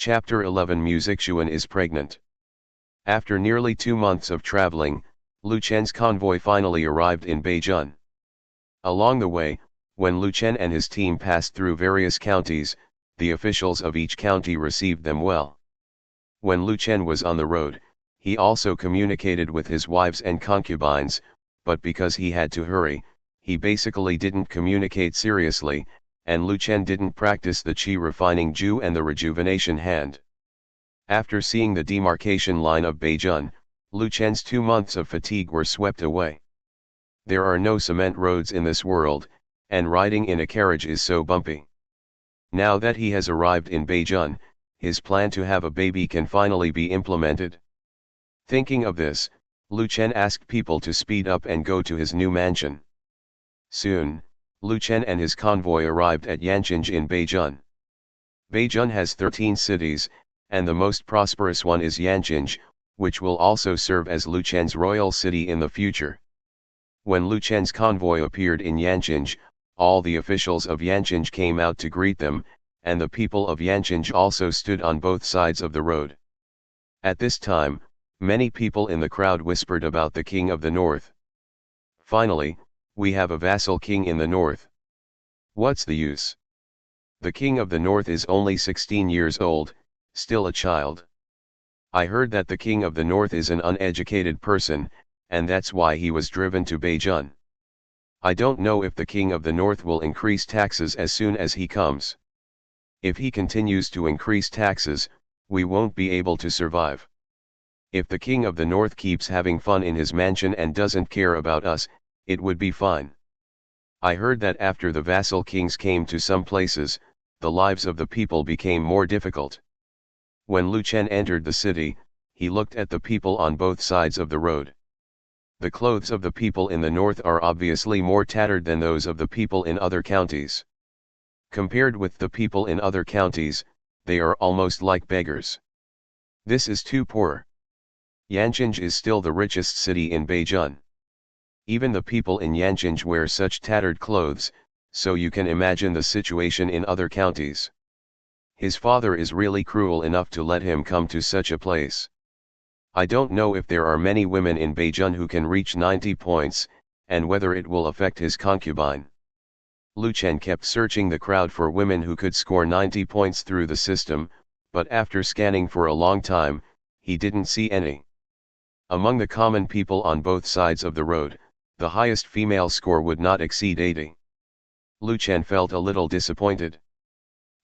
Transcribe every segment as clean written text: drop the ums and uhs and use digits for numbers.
Chapter 11 Music Xuan is pregnant. After nearly 2 months of traveling, Lu Chen's convoy finally arrived in Beijun. Along the way, when Lu Chen and his team passed through various counties, the officials of each county received them well. When Lu Chen was on the road, he also communicated with his wives and concubines, but because he had to hurry, he basically didn't communicate seriously, and Lu Chen didn't practice the qi refining Ju and the rejuvenation hand. After seeing the demarcation line of Beijun, Lu Chen's 2 months of fatigue were swept away. There are no cement roads in this world, and riding in a carriage is so bumpy. Now that he has arrived in Beijun, his plan to have a baby can finally be implemented. Thinking of this, Lu Chen asked people to speed up and go to his new mansion. Soon, Lu Chen and his convoy arrived at Yanqing in Beijun. Beijun has 13 cities, and the most prosperous one is Yanqing, which will also serve as Lu Chen's royal city in the future. When Lu Chen's convoy appeared in Yanqing, all the officials of Yanqing came out to greet them, and the people of Yanqing also stood on both sides of the road. At this time, many people in the crowd whispered about the king of the north. Finally, we have a vassal king in the north. What's the use? The king of the north is only 16 years old, still a child. I heard that the king of the north is an uneducated person, and that's why he was driven to Beijun. I don't know if the king of the north will increase taxes as soon as he comes. If he continues to increase taxes, we won't be able to survive. If the king of the north keeps having fun in his mansion and doesn't care about us, it would be fine. I heard that after the vassal kings came to some places, the lives of the people became more difficult. When Lu Chen entered the city, he looked at the people on both sides of the road. The clothes of the people in the north are obviously more tattered than those of the people in other counties. Compared with the people in other counties, they are almost like beggars. This is too poor. Yanqing is still the richest city in Beijun. Even the people in Yanqing wear such tattered clothes, so you can imagine the situation in other counties. His father is really cruel enough to let him come to such a place. I don't know if there are many women in Beijun who can reach 90 points, and whether it will affect his concubine. Lu Chen kept searching the crowd for women who could score 90 points through the system, but after scanning for a long time, he didn't see any. Among the common people on both sides of the road, the highest female score would not exceed 80. Lu Chen felt a little disappointed.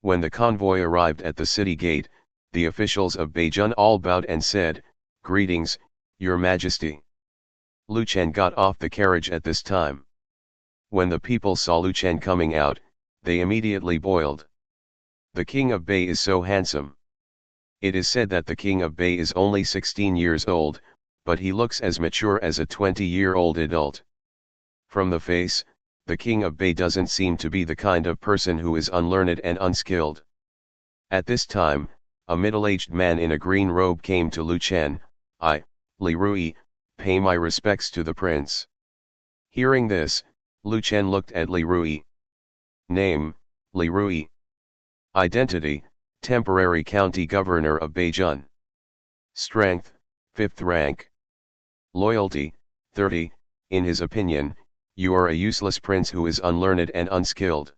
When the convoy arrived at the city gate, the officials of Beijun all bowed and said, "Greetings, Your Majesty." Lu Chen got off the carriage at this time. When the people saw Lu Chen coming out, they immediately boiled. The king of Bei is so handsome. It is said that the king of Bei is only 16 years old, but he looks as mature as a 20-year-old adult. From the face, the king of Bei doesn't seem to be the kind of person who is unlearned and unskilled. At this time, a middle-aged man in a green robe came to Lu Chen. Li Rui, pay my respects to the prince." Hearing this, Lu Chen looked at Li Rui. Name, Li Rui. Identity, temporary county governor of Beijun. Strength, 5th rank. Loyalty, 30, in his opinion, you are a useless prince who is unlearned and unskilled.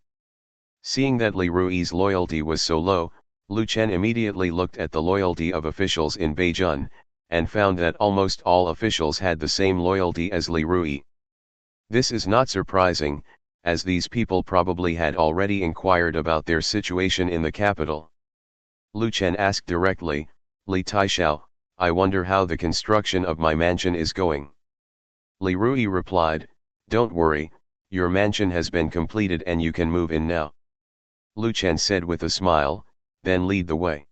Seeing that Li Rui's loyalty was so low, Lu Chen immediately looked at the loyalty of officials in Beijun, and found that almost all officials had the same loyalty as Li Rui. This is not surprising, as these people probably had already inquired about their situation in the capital. Lu Chen asked directly, "Li Taishao, I wonder how the construction of my mansion is going." Li Rui replied, "Don't worry, your mansion has been completed and you can move in now." Lu Chen said with a smile, "Then lead the way."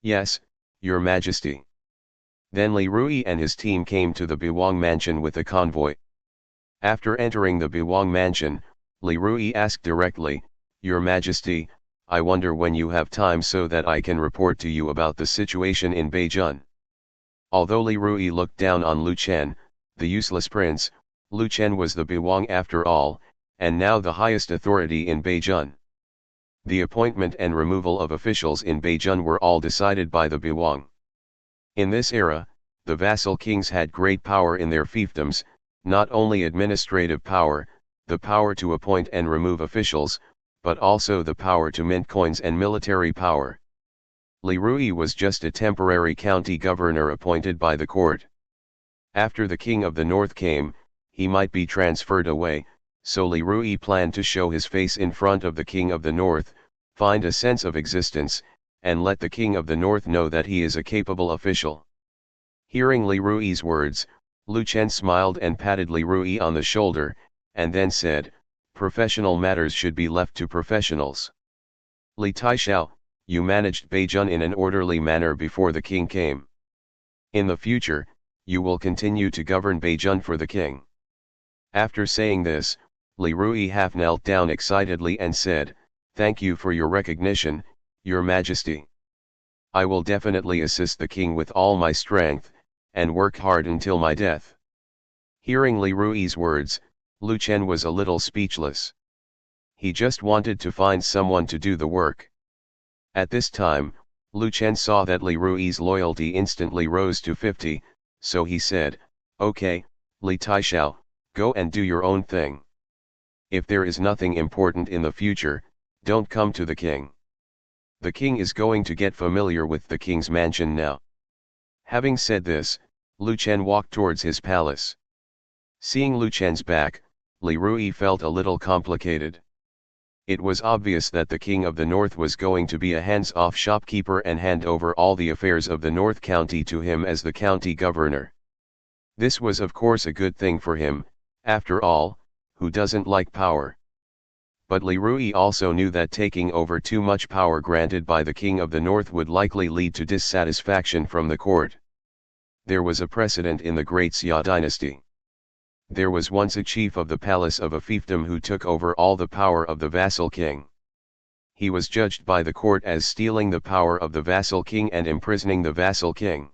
"Yes, Your Majesty." Then Li Rui and his team came to the Biwang mansion with a convoy. After entering the Biwang mansion, Li Rui asked directly, "Your Majesty, I wonder when you have time so that I can report to you about the situation in Beijun." Although Li Rui looked down on Lu Chen, the useless prince, Lu Chen was the Biwang after all, and now the highest authority in Beijun. The appointment and removal of officials in Baijun were all decided by the Biwang. In this era, the vassal kings had great power in their fiefdoms, not only administrative power, the power to appoint and remove officials, but also the power to mint coins and military power. Li Rui was just a temporary county governor appointed by the court. After the king of the north came, he might be transferred away, so Li Rui planned to show his face in front of the king of the north, find a sense of existence, and let the king of the north know that he is a capable official. Hearing Li Rui's words, Lu Chen smiled and patted Li Rui on the shoulder, and then said, "Professional matters should be left to professionals. Li Taishao, you managed Baijun in an orderly manner before the king came. In the future, you will continue to govern Baijun for the king." After saying this, Li Rui half knelt down excitedly and said, "Thank you for your recognition, Your Majesty. I will definitely assist the king with all my strength, and work hard until my death." Hearing Li Rui's words, Lu Chen was a little speechless. He just wanted to find someone to do the work. At this time, Lu Chen saw that Li Rui's loyalty instantly rose to 50, so he said, "Okay, Li Taishao, go and do your own thing. If there is nothing important in the future, don't come to the king. The king is going to get familiar with the king's mansion now." Having said this, Lu Chen walked towards his palace. Seeing Lu Chen's back, Li Rui felt a little complicated. It was obvious that the king of the north was going to be a hands-off shopkeeper and hand over all the affairs of the North County to him as the county governor. This was of course a good thing for him, after all, who doesn't like power? But Li Rui also knew that taking over too much power granted by the king of the north would likely lead to dissatisfaction from the court. There was a precedent in the Great Xia dynasty. There was once a chief of the palace of a fiefdom who took over all the power of the vassal king. He was judged by the court as stealing the power of the vassal king and imprisoning the vassal king.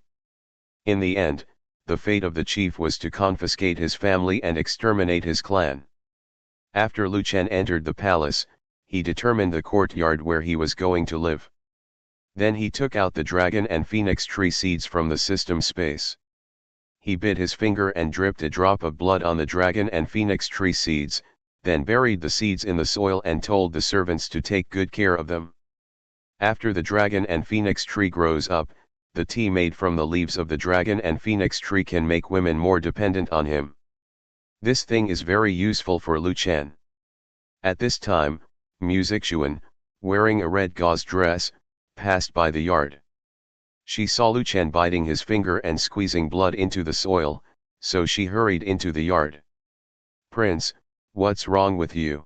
In the end, the fate of the chief was to confiscate his family and exterminate his clan. After Lu Chen entered the palace, he determined the courtyard where he was going to live. Then he took out the dragon and phoenix tree seeds from the system space. He bit his finger and dripped a drop of blood on the dragon and phoenix tree seeds, then buried the seeds in the soil and told the servants to take good care of them. After the dragon and phoenix tree grows up, the tea made from the leaves of the dragon and phoenix tree can make women more dependent on him. This thing is very useful for Lu Chen. At this time, Mu Zixuan, wearing a red gauze dress, passed by the yard. She saw Lu Chen biting his finger and squeezing blood into the soil, so she hurried into the yard. "Prince, what's wrong with you?"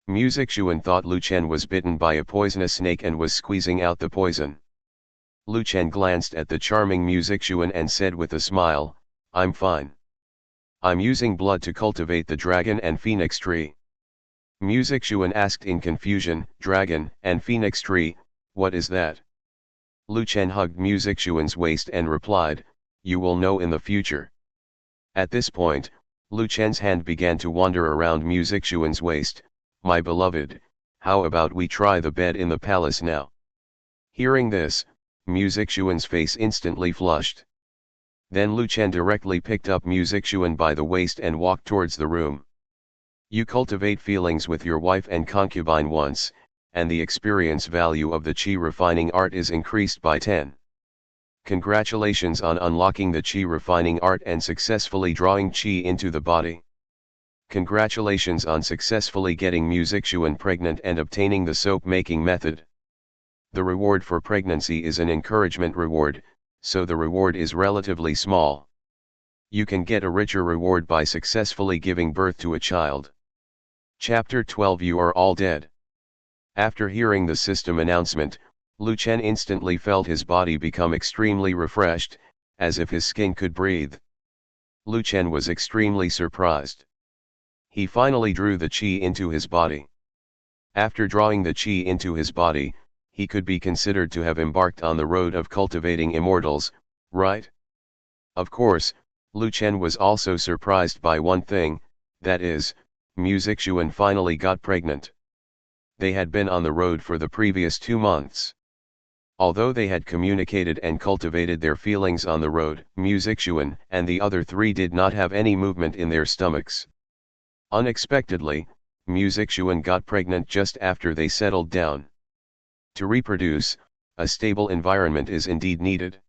Mu Zixuan thought Lu Chen was bitten by a poisonous snake and was squeezing out the poison. Lu Chen glanced at the charming Mu Zixuan and said with a smile, "I'm fine. I'm using blood to cultivate the dragon and phoenix tree." Mu Zixuan asked in confusion, "Dragon and phoenix tree, what is that?" Lu Chen hugged Mu Zixuan's waist and replied, "You will know in the future." At this point, Lu Chen's hand began to wander around Mu Zixuan's waist. "My beloved, how about we try the bed in the palace now?" Hearing this, Mu Zixuan's face instantly flushed. Then Lu Chen directly picked up Mu Zixuan by the waist and walked towards the room. "You cultivate feelings with your wife and concubine once, and the experience value of the qi refining art is increased by 10. Congratulations on unlocking the qi refining art and successfully drawing qi into the body. Congratulations on successfully getting Mu Zixuan pregnant and obtaining the soap making method. The reward for pregnancy is an encouragement reward, so the reward is relatively small. You can get a richer reward by successfully giving birth to a child." Chapter 12 You Are All Dead. After hearing the system announcement, Lu Chen instantly felt his body become extremely refreshed, as if his skin could breathe. Lu Chen was extremely surprised. He finally drew the qi into his body. After drawing the qi into his body, he could be considered to have embarked on the road of cultivating immortals, right? Of course, Lu Chen was also surprised by one thing, that is, Mu Zixuan finally got pregnant. They had been on the road for the previous 2 months. Although they had communicated and cultivated their feelings on the road, Musician and the other three did not have any movement in their stomachs. Unexpectedly, Musician got pregnant just after they settled down. To reproduce, a stable environment is indeed needed.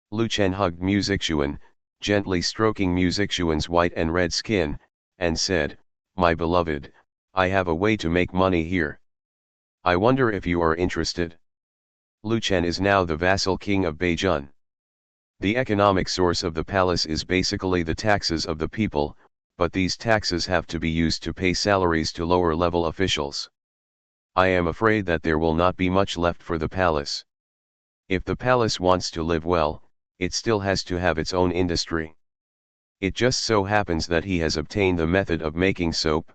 Lu Chen hugged Musician, gently stroking Musician's white and red skin, and said, "My beloved, I have a way to make money here. I wonder if you are interested." Lu Chen is now the vassal king of Beijun. The economic source of the palace is basically the taxes of the people, but these taxes have to be used to pay salaries to lower-level officials. I am afraid that there will not be much left for the palace. If the palace wants to live well, it still has to have its own industry. It just so happens that he has obtained the method of making soap.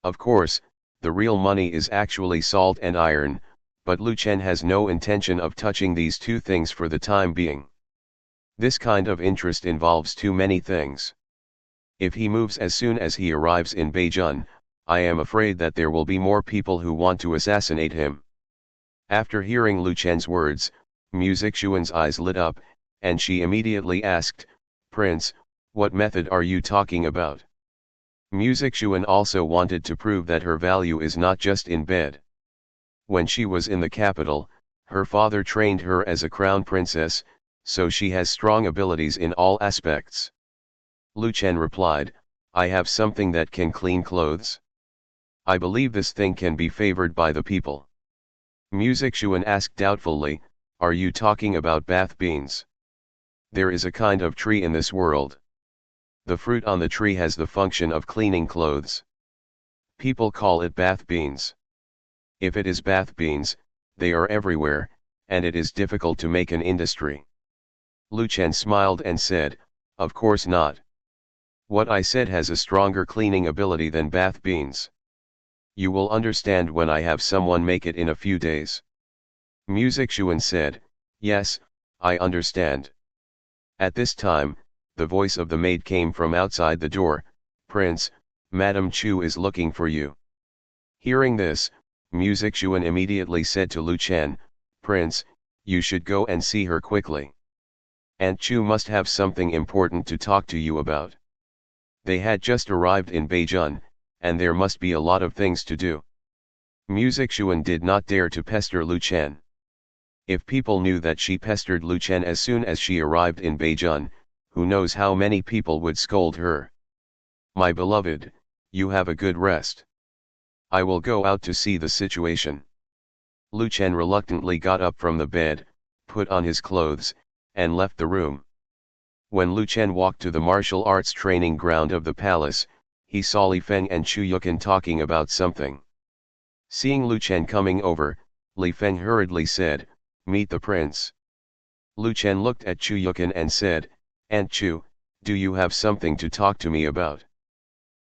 Of course, the real money is actually salt and iron, but Lu Chen has no intention of touching these two things for the time being. This kind of interest involves too many things. If he moves as soon as he arrives in Beijun, I am afraid that there will be more people who want to assassinate him. After hearing Lu Chen's words, Musician's eyes lit up, and she immediately asked, "Prince, what method are you talking about?" Musician also wanted to prove that her value is not just in bed. When she was in the capital, her father trained her as a crown princess, so she has strong abilities in all aspects. Lu Chen replied, "I have something that can clean clothes. I believe this thing can be favored by the people." Musician asked doubtfully, "Are you talking about bath beans?" There is a kind of tree in this world. The fruit on the tree has the function of cleaning clothes. People call it bath beans. If it is bath beans, they are everywhere, and it is difficult to make an industry. Lu Chen smiled and said, "Of course not. What I said has a stronger cleaning ability than bath beans. You will understand when I have someone make it in a few days." Musician said, "Yes, I understand." At this time, the voice of the maid came from outside the door, "Prince, Madame Chu is looking for you." Hearing this, Musician immediately said to Lu Chen, "Prince, you should go and see her quickly. Aunt Chu must have something important to talk to you about." They had just arrived in Beijun, and there must be a lot of things to do. Musician did not dare to pester Lu Chen. If people knew that she pestered Lu Chen as soon as she arrived in Beijun, who knows how many people would scold her. "My beloved, you have a good rest. I will go out to see the situation." Lu Chen reluctantly got up from the bed, put on his clothes, and left the room. When Lu Chen walked to the martial arts training ground of the palace, he saw Li Feng and Chu Yukan talking about something. Seeing Lu Chen coming over, Li Feng hurriedly said, "Meet the prince." Lu Chen looked at Chu Yukan and said, "Aunt Chu, do you have something to talk to me about?"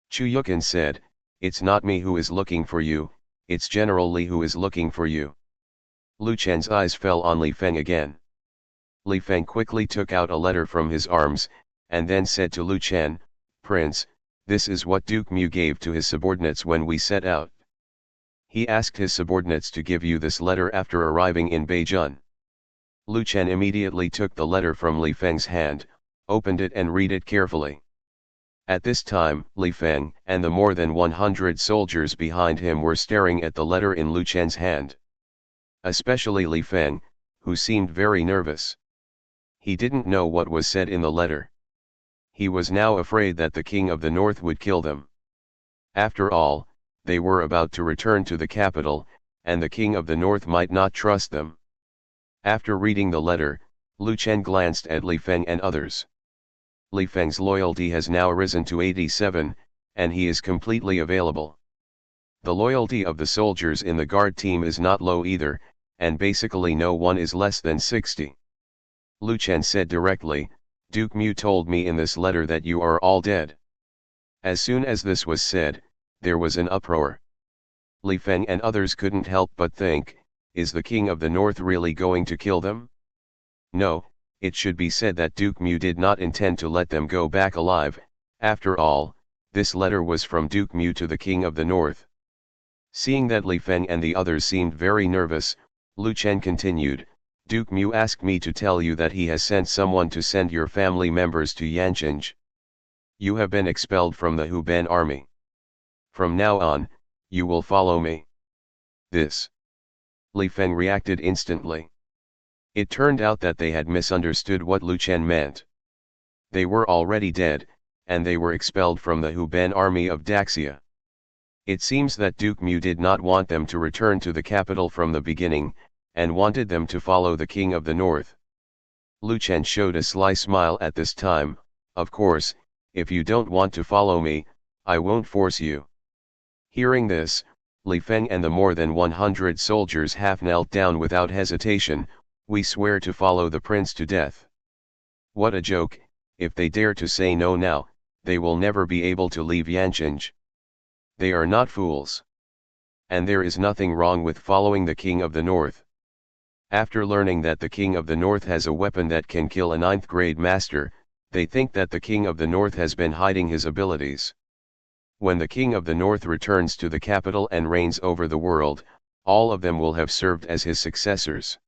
Chu Yukan said, "It's not me who is looking for you, it's General Li who is looking for you." Lu Chen's eyes fell on Li Feng again. Li Feng quickly took out a letter from his arms, and then said to Lu Chen, "Prince, this is what Duke Mu gave to his subordinates when we set out. He asked his subordinates to give you this letter after arriving in Beijun." Lu Chen immediately took the letter from Li Feng's hand, opened it and read it carefully. At this time, Li Feng and the more than 100 soldiers behind him were staring at the letter in Lu Chen's hand. Especially Li Feng, who seemed very nervous. He didn't know what was said in the letter. He was now afraid that the king of the north would kill them. After all, they were about to return to the capital, and the king of the north might not trust them. After reading the letter, Lu Chen glanced at Li Feng and others. Li Feng's loyalty has now risen to 87, and he is completely available. The loyalty of the soldiers in the guard team is not low either, and basically no one is less than 60. Lu Chen said directly, "Duke Mu told me in this letter that you are all dead." As soon as this was said, there was an uproar. Li Feng and others couldn't help but think, is the king of the north really going to kill them? No, it should be said that Duke Mu did not intend to let them go back alive. After all, this letter was from Duke Mu to the king of the north. Seeing that Li Feng and the others seemed very nervous, Lu Chen continued, Duke Mu asked me to tell you that he has sent someone to send your family members to Yanqing. You have been expelled from the Huban army. From now on, you will follow me. This. Li Feng reacted instantly. It turned out that they had misunderstood what Lu Chen meant. They were already dead, and they were expelled from the Huban army of Daxia. It seems that Duke Mu did not want them to return to the capital from the beginning, and wanted them to follow the King of the North. Lu Chen showed a sly smile at this time. Of course, if you don't want to follow me, I won't force you. Hearing this, Li Feng and the more than 100 soldiers half knelt down without hesitation. We swear to follow the prince to death. What a joke! If they dare to say no now, they will never be able to leave Yanqing. They are not fools. And there is nothing wrong with following the King of the North. After learning that the King of the North has a weapon that can kill a 9th grade master, they think that the King of the North has been hiding his abilities. When the King of the North returns to the capital and reigns over the world, all of them will have served as his successors.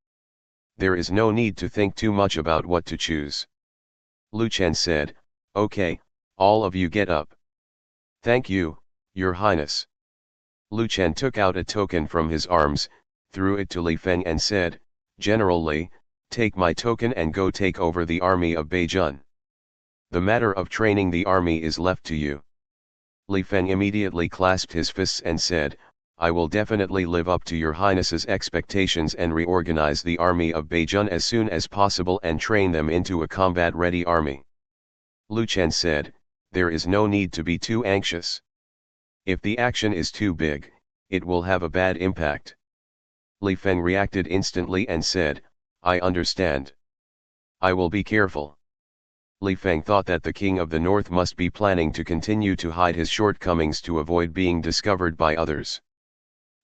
There is no need to think too much about what to choose. Lu Chen said, Okay, all of you get up. Thank you, Your Highness. Lu Chen took out a token from his arms, threw it to Li Feng and said, General Li, take my token and go take over the army of Beijun. The matter of training the army is left to you. Li Feng immediately clasped his fists and said, I will definitely live up to your highness's expectations and reorganize the army of Beijun as soon as possible and train them into a combat-ready army. Lu Chen said, there is no need to be too anxious. If the action is too big, it will have a bad impact. Li Feng reacted instantly and said, I understand. I will be careful. Li Feng thought that the King of the North must be planning to continue to hide his shortcomings to avoid being discovered by others.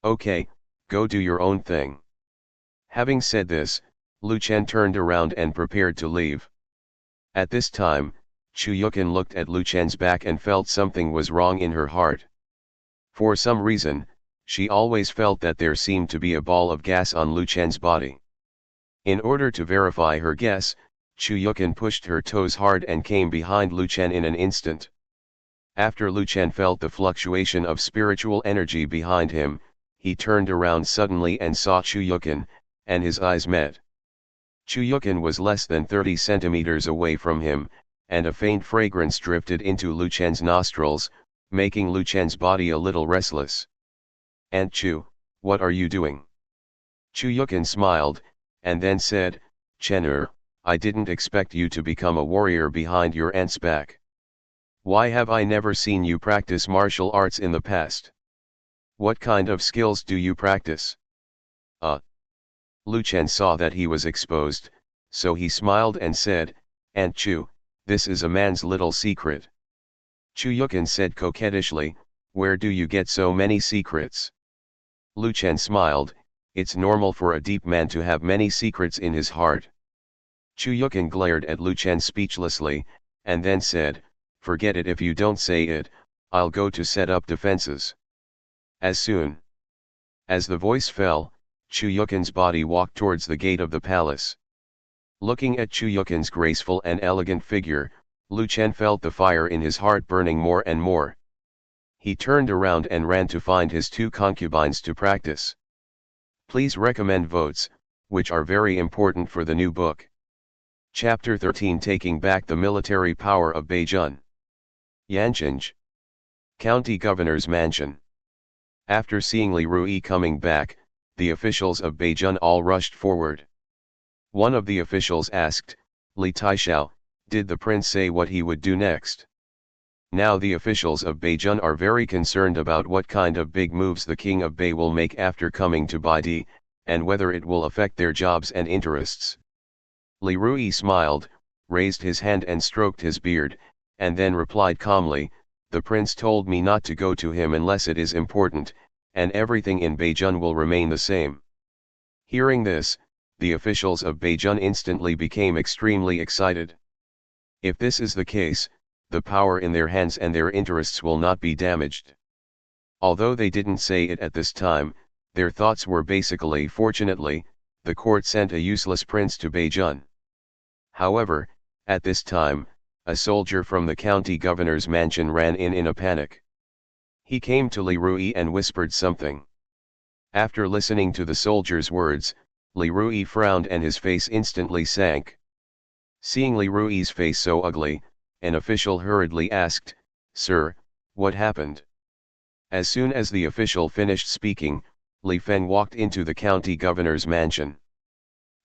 Okay, go do your own thing. Having said this, Lu Chen turned around and prepared to leave. At this time, Chu Yukin looked at Lu Chen's back and felt something was wrong in her heart. For some reason, she always felt that there seemed to be a ball of gas on Lu Chen's body. In order to verify her guess, Chu Yukin pushed her toes hard and came behind Lu Chen in an instant. After Lu Chen felt the fluctuation of spiritual energy behind him, he turned around suddenly and saw Chu Yukin, and his eyes met. Chu Yukin was less than 30 centimeters away from him, and a faint fragrance drifted into Lu Chen's nostrils, making Lu Chen's body a little restless. Aunt Chu, what are you doing? Chu Yukin smiled, and then said, Chen I didn't expect you to become a warrior behind your aunt's back. Why have I never seen you practice martial arts in the past? What kind of skills do you practice? Lu Chen saw that he was exposed, so he smiled and said, Aunt Chu, this is a man's little secret. Chu Yukin said coquettishly, where do you get so many secrets? Lu Chen smiled, it's normal for a deep man to have many secrets in his heart. Chu Yukin glared at Lu Chen speechlessly, and then said, forget it if you don't say it, I'll go to set up defenses. As soon as the voice fell, Chu Yukin's body walked towards the gate of the palace. Looking at Chu Yukin's graceful and elegant figure, Lu Chen felt the fire in his heart burning more and more. He turned around and ran to find his 2 concubines to practice. Please recommend votes, which are very important for the new book. Chapter 13 Taking Back the Military Power of Beijun. Yanqing County Governor's Mansion. After seeing Li Rui coming back, the officials of Beijun all rushed forward. One of the officials asked, Li Taishao, did the prince say what he would do next? Now the officials of Beijun are very concerned about what kind of big moves the king of Bei will make after coming to Baidi, and whether it will affect their jobs and interests. Li Rui smiled, raised his hand and stroked his beard, and then replied calmly, the prince told me not to go to him unless it is important, and everything in Beijun will remain the same. Hearing this, the officials of Beijun instantly became extremely excited. If this is the case, the power in their hands and their interests will not be damaged. Although they didn't say it at this time, their thoughts were basically, fortunately, the court sent a useless prince to Beijun. However, at this time, a soldier from the county governor's mansion ran in a panic. He came to Li Rui and whispered something. After listening to the soldier's words, Li Rui frowned and his face instantly sank. Seeing Li Rui's face so ugly, an official hurriedly asked, "Sir, what happened?" As soon as the official finished speaking, Li Feng walked into the county governor's mansion.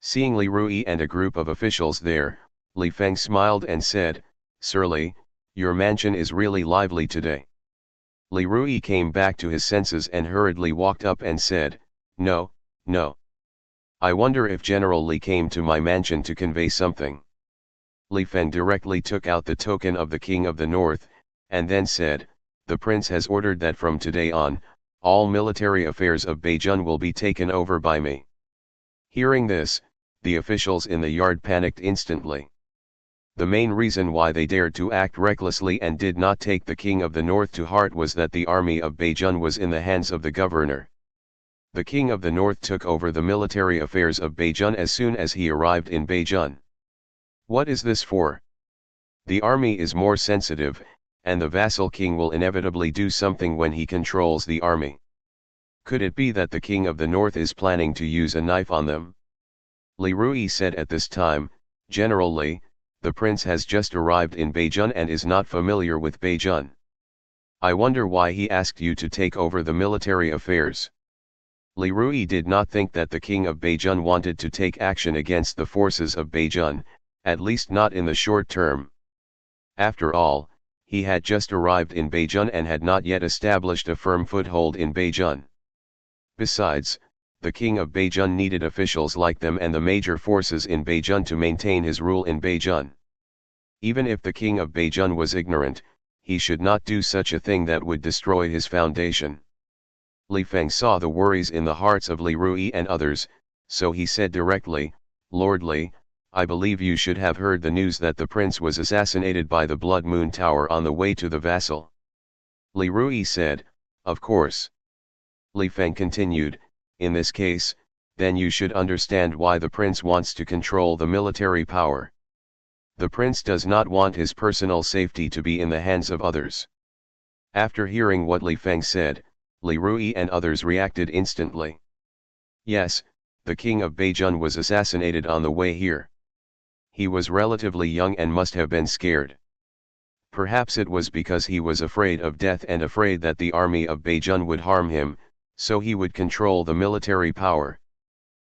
Seeing Li Rui and a group of officials there, Li Feng smiled and said, "Sir Li, your mansion is really lively today." Li Rui came back to his senses and hurriedly walked up and said, "No, no. I wonder if General Li came to my mansion to convey something." Li Feng directly took out the token of the King of the North, and then said, "The prince has ordered that from today on, all military affairs of Beijun will be taken over by me." Hearing this, the officials in the yard panicked instantly. The main reason why they dared to act recklessly and did not take the King of the North to heart was that the army of Beijun was in the hands of the governor. The King of the North took over the military affairs of Beijun as soon as he arrived in Beijun. What is this for? The army is more sensitive, and the vassal king will inevitably do something when he controls the army. Could it be that the King of the North is planning to use a knife on them? Li Rui said at this time, "General Li, the prince has just arrived in Beijun and is not familiar with Beijun. I wonder why he asked you to take over the military affairs." Li Rui did not think that the king of Beijun wanted to take action against the forces of Beijun, at least not in the short term. After all, he had just arrived in Beijun and had not yet established a firm foothold in Beijun. Besides, the king of Beijun needed officials like them and the major forces in Beijun to maintain his rule in Beijun. Even if the king of Beijun was ignorant, he should not do such a thing that would destroy his foundation. Li Feng saw the worries in the hearts of Li Rui and others, so he said directly, "Lord Li, I believe you should have heard the news that the prince was assassinated by the Blood Moon Tower on the way to the vassal." Li Rui said, "Of course." Li Feng continued, "In this case, then you should understand why the prince wants to control the military power. The prince does not want his personal safety to be in the hands of others." After hearing what Li Feng said, Li Rui and others reacted instantly. Yes, the king of Beijun was assassinated on the way here. He was relatively young and must have been scared. Perhaps it was because he was afraid of death and afraid that the army of Beijun would harm him, so he would control the military power.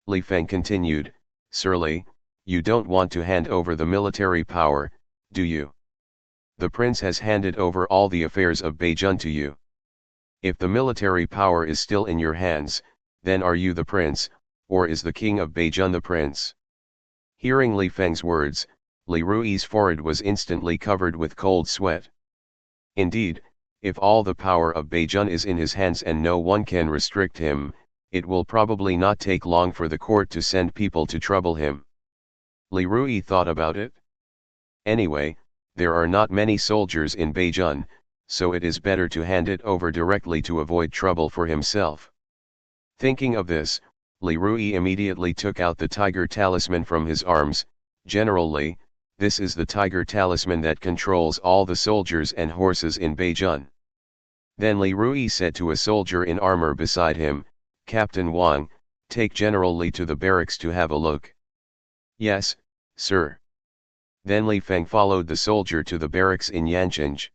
Li Feng continued, "Sir Li, you don't want to hand over the military power, do you? The prince has handed over all the affairs of Beijun to you. If the military power is still in your hands, then are you the prince, or is the king of Beijun the prince?" Hearing Li Feng's words, Li Rui's forehead was instantly covered with cold sweat. Indeed, if all the power of Beijun is in his hands and no one can restrict him, it will probably not take long for the court to send people to trouble him. Li Rui thought about it. Anyway, there are not many soldiers in Beijun, so it is better to hand it over directly to avoid trouble for himself. Thinking of this, Li Rui immediately took out the tiger talisman from his arms. "General Li, this is the tiger talisman that controls all the soldiers and horses in Beijun." Then Li Rui said to a soldier in armor beside him, "Captain Wang, take General Li to the barracks to have a look." "Yes, sir." Then Li Feng followed the soldier to the barracks in Yancheng.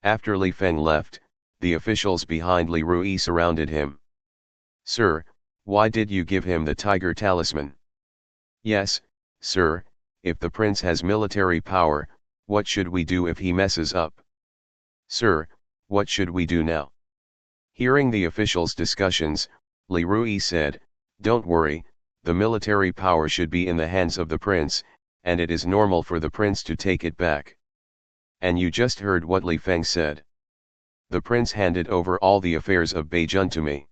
After Li Feng left, the officials behind Li Rui surrounded him. "Sir, why did you give him the tiger talisman?" "Yes, sir, if the prince has military power, what should we do if he messes up?" "Sir, what should we do now?" Hearing the officials' discussions, Li Rui said, "Don't worry, the military power should be in the hands of the prince, and it is normal for the prince to take it back. And you just heard what Li Feng said. The prince handed over all the affairs of Beijun to me.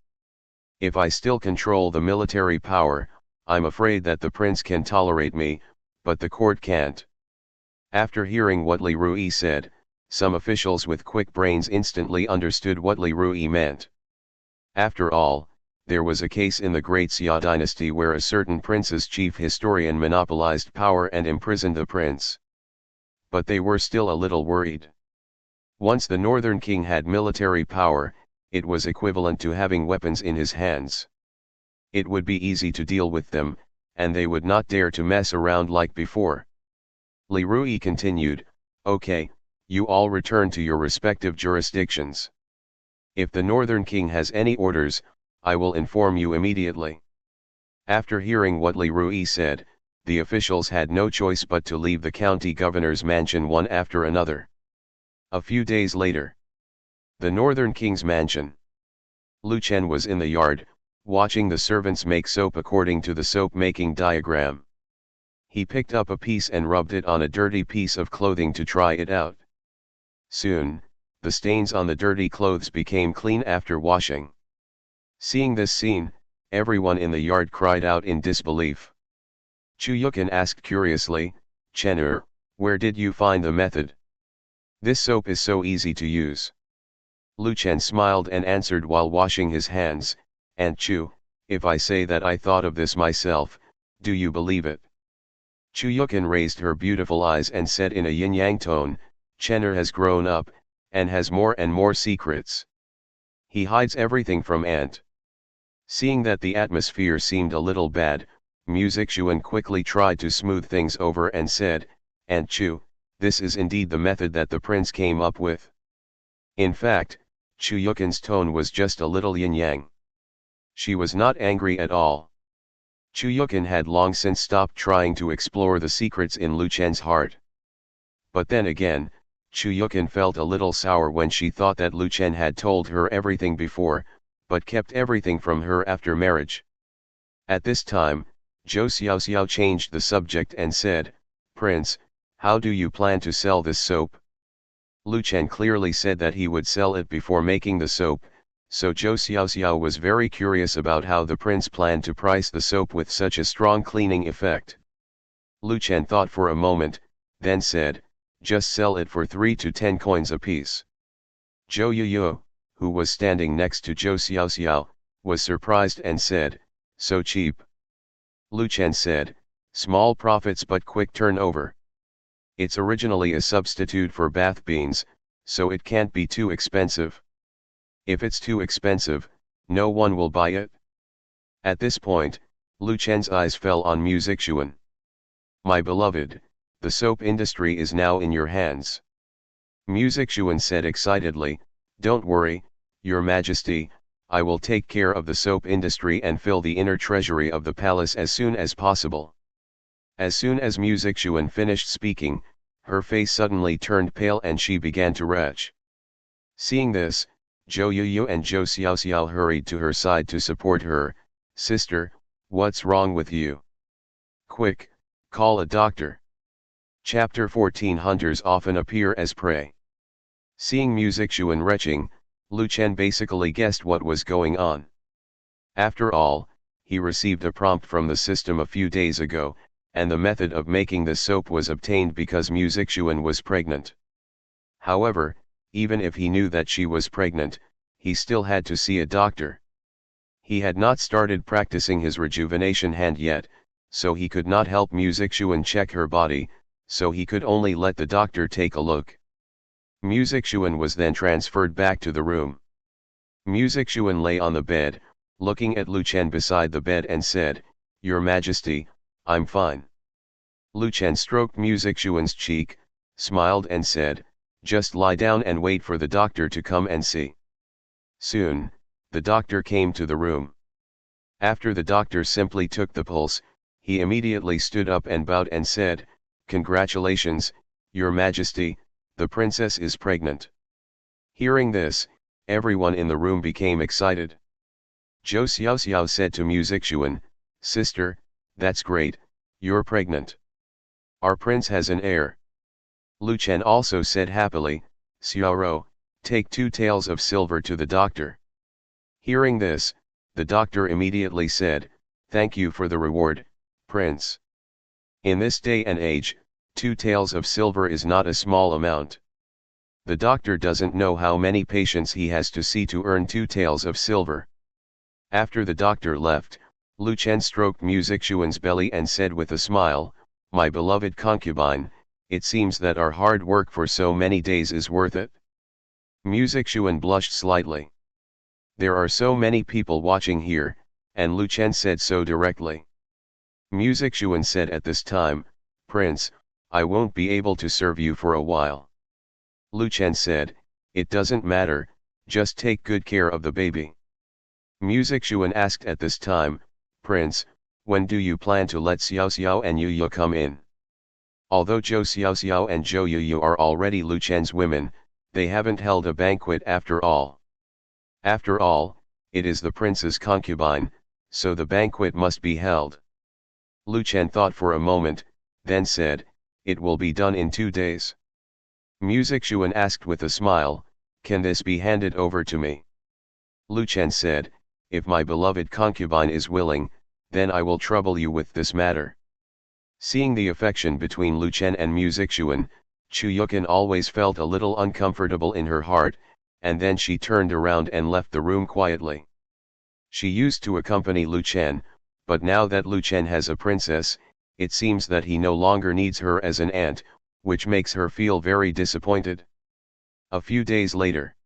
If I still control the military power, I'm afraid that the prince can tolerate me, but the court can't." After hearing what Li Rui said, Some officials with quick brains instantly understood what Li Rui meant. After all, there was a case in the Great Xia dynasty where a certain prince's chief historian monopolized power and imprisoned the prince. But they were still a little worried. Once the northern king had military power, it was equivalent to having weapons in his hands. It would be easy to deal with them, and they would not dare to mess around like before. Li Rui continued, "Okay, you all return to your respective jurisdictions. If the northern king has any orders, I will inform you immediately." After hearing what Li Rui said, the officials had no choice but to leave the county governor's mansion one after another. A few days later, the northern king's mansion. Lu Chen was in the yard, watching the servants make soap according to the soap-making diagram. He picked up a piece and rubbed it on a dirty piece of clothing to try it out. Soon, the stains on the dirty clothes became clean after washing. Seeing this scene, everyone in the yard cried out in disbelief. Chu Yukin asked curiously, "Chen, where did you find the method? This soap is so easy to use." Lu Chen smiled and answered while washing his hands, "And Chu, if I say that I thought of this myself, do you believe it?" Chu Yukin raised her beautiful eyes and said in a yin-yang tone, "Chen'er has grown up, and has more and more secrets. He hides everything from Aunt." Seeing that the atmosphere seemed a little bad, Music Xuan quickly tried to smooth things over and said, "Aunt Chu, this is indeed the method that the prince came up with." In fact, Chu Yukin's tone was just a little yin-yang. She was not angry at all. Chu Yukin had long since stopped trying to explore the secrets in Lu Chen's heart. But then again, Chu Yukin felt a little sour when she thought that Lu Chen had told her everything before, but kept everything from her after marriage. At this time, Zhou Xiaoxiao changed the subject and said, "Prince, how do you plan to sell this soap?" Lu Chen clearly said that he would sell it before making the soap, so Zhou Xiaoxiao was very curious about how the prince planned to price the soap with such a strong cleaning effect. Lu Chen thought for a moment, then said, "Just sell it for 3 to 10 coins apiece." Zhou Yuyu, who was standing next to Zhou Xiaoxiao, was surprised and said, "So cheap?" Lu Chen said, "Small profits but quick turnover. It's originally a substitute for bath beans, so it can't be too expensive. If it's too expensive, no one will buy it." At this point, Lu Chen's eyes fell on Music Xuan. "My beloved, the soap industry is now in your hands." Music Xuan said excitedly, "Don't worry, Your Majesty, I will take care of the soap industry and fill the inner treasury of the palace as soon as possible." As soon as Music Xuan finished speaking, her face suddenly turned pale and she began to retch. Seeing this, Zhou Yuyu and Zhou Xiaoxiao hurried to her side to support her. "Sister, what's wrong with you? Quick, call a doctor." Chapter 14. Hunters often appear as prey. Seeing Music Xuan retching, Lu Chen basically guessed what was going on. After all, he received a prompt from the system a few days ago, and the method of making the soap was obtained because Music Xuan was pregnant. However, even if he knew that she was pregnant, he still had to see a doctor. He had not started practicing his rejuvenation hand yet, so he could not help Music Xuan check her body, so he could only let the doctor take a look. Music Xuan was then transferred back to the room. Music Xuan lay on the bed, looking at Lu Chen beside the bed and said, "Your Majesty, I'm fine." Lu Chen stroked Music Xuan's cheek, smiled and said, "Just lie down and wait for the doctor to come and see." Soon, the doctor came to the room. After the doctor simply took the pulse, he immediately stood up and bowed and said, "Congratulations, Your Majesty, the princess is pregnant." Hearing this, everyone in the room became excited. Zhou Xiaoxiao said to Music Xuan, "Sister, that's great, you're pregnant. Our prince has an heir." Lu Chen also said happily, "Xiaoro, take 2 taels of silver to the doctor." Hearing this, the doctor immediately said, "Thank you for the reward, Prince. In this day and age, 2 taels of silver is not a small amount." The doctor doesn't know how many patients he has to see to earn 2 taels of silver. After the doctor left, Lu Chen stroked Mu Zixuan's belly and said with a smile, "My beloved concubine, it seems that our hard work for so many days is worth it." Mu Zixuan blushed slightly. "There are so many people watching here," and Lu Chen said so directly. Mu Zixuan said at this time, "Prince, I won't be able to serve you for a while." Lu Chen said, "It doesn't matter, just take good care of the baby." Mu Zixuan asked at this time, "Prince, when do you plan to let Xiao Xiao and Yu Yu come in?" Although Zhou Xiao Xiao and Zhou Yu Yu are already Lu Chen's women, they haven't held a banquet after all. After all, it is the prince's concubine, so the banquet must be held. Lu Chen thought for a moment, then said, "It will be done in 2 days." Mu Zixuan asked with a smile, "Can this be handed over to me?" Lu Chen said, "If my beloved concubine is willing, then I will trouble you with this matter." Seeing the affection between Lu Chen and Mu Zixuan, Chu Yukan always felt a little uncomfortable in her heart, and then she turned around and left the room quietly. She used to accompany Lu Chen, but now that Lu Chen has a princess, it seems that he no longer needs her as an aunt, which makes her feel very disappointed. A few days later,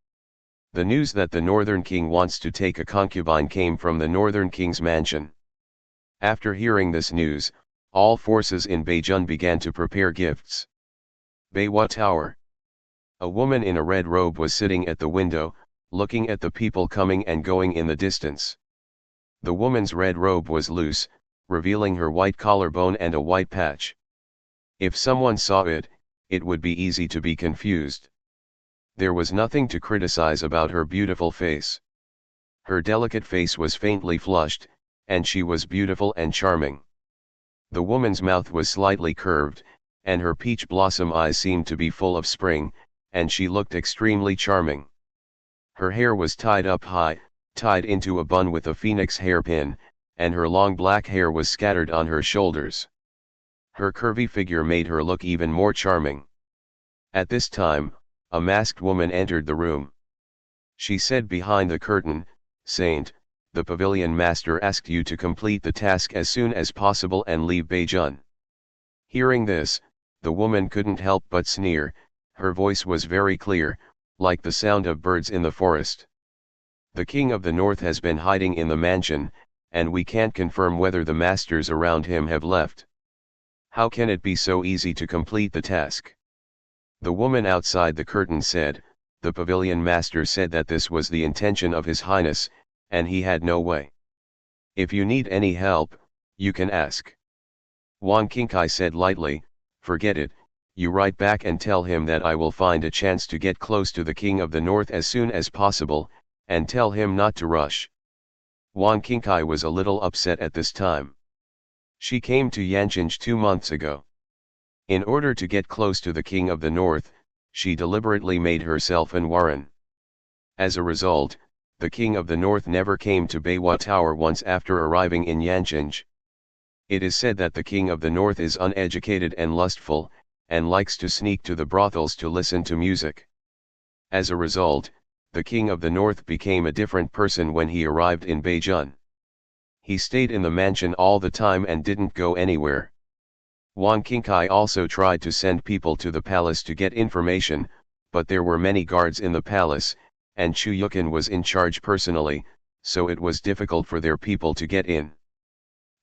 the news that the Northern King wants to take a concubine came from the Northern King's mansion. After hearing this news, all forces in Beijun began to prepare gifts. Beihua Tower. A woman in a red robe was sitting at the window, looking at the people coming and going in the distance. The woman's red robe was loose, revealing her white collarbone and a white patch. If someone saw it, it would be easy to be confused. There was nothing to criticize about her beautiful face. Her delicate face was faintly flushed, and she was beautiful and charming. The woman's mouth was slightly curved, and her peach blossom eyes seemed to be full of spring, and she looked extremely charming. Her hair was tied up high, tied into a bun with a phoenix hairpin, and her long black hair was scattered on her shoulders. Her curvy figure made her look even more charming. At this time, a masked woman entered the room. She said behind the curtain, "Saint, the pavilion master asked you to complete the task as soon as possible and leave Beijun." Hearing this, the woman couldn't help but sneer. Her voice was very clear, like the sound of birds in the forest. "The king of the north has been hiding in the mansion, and we can't confirm whether the masters around him have left. How can it be so easy to complete the task?" The woman outside the curtain said, "The pavilion master said that this was the intention of His Highness, and he had no way. If you need any help, you can ask." Wang Qingkai said lightly, "Forget it, you write back and tell him that I will find a chance to get close to the king of the north as soon as possible, and tell him not to rush." Wang Qingkai was a little upset at this time. She came to Yanqing 2 months ago. In order to get close to the king of the north, she deliberately made herself an warren. As a result, the king of the north never came to Beihua Tower once after arriving in Yanqing. It is said that the king of the north is uneducated and lustful, and likes to sneak to the brothels to listen to music. As a result, the king of the north became a different person when he arrived in Beijun. He stayed in the mansion all the time and didn't go anywhere. Wang Qingkai also tried to send people to the palace to get information, but there were many guards in the palace, and Chu Yukan was in charge personally, so it was difficult for their people to get in.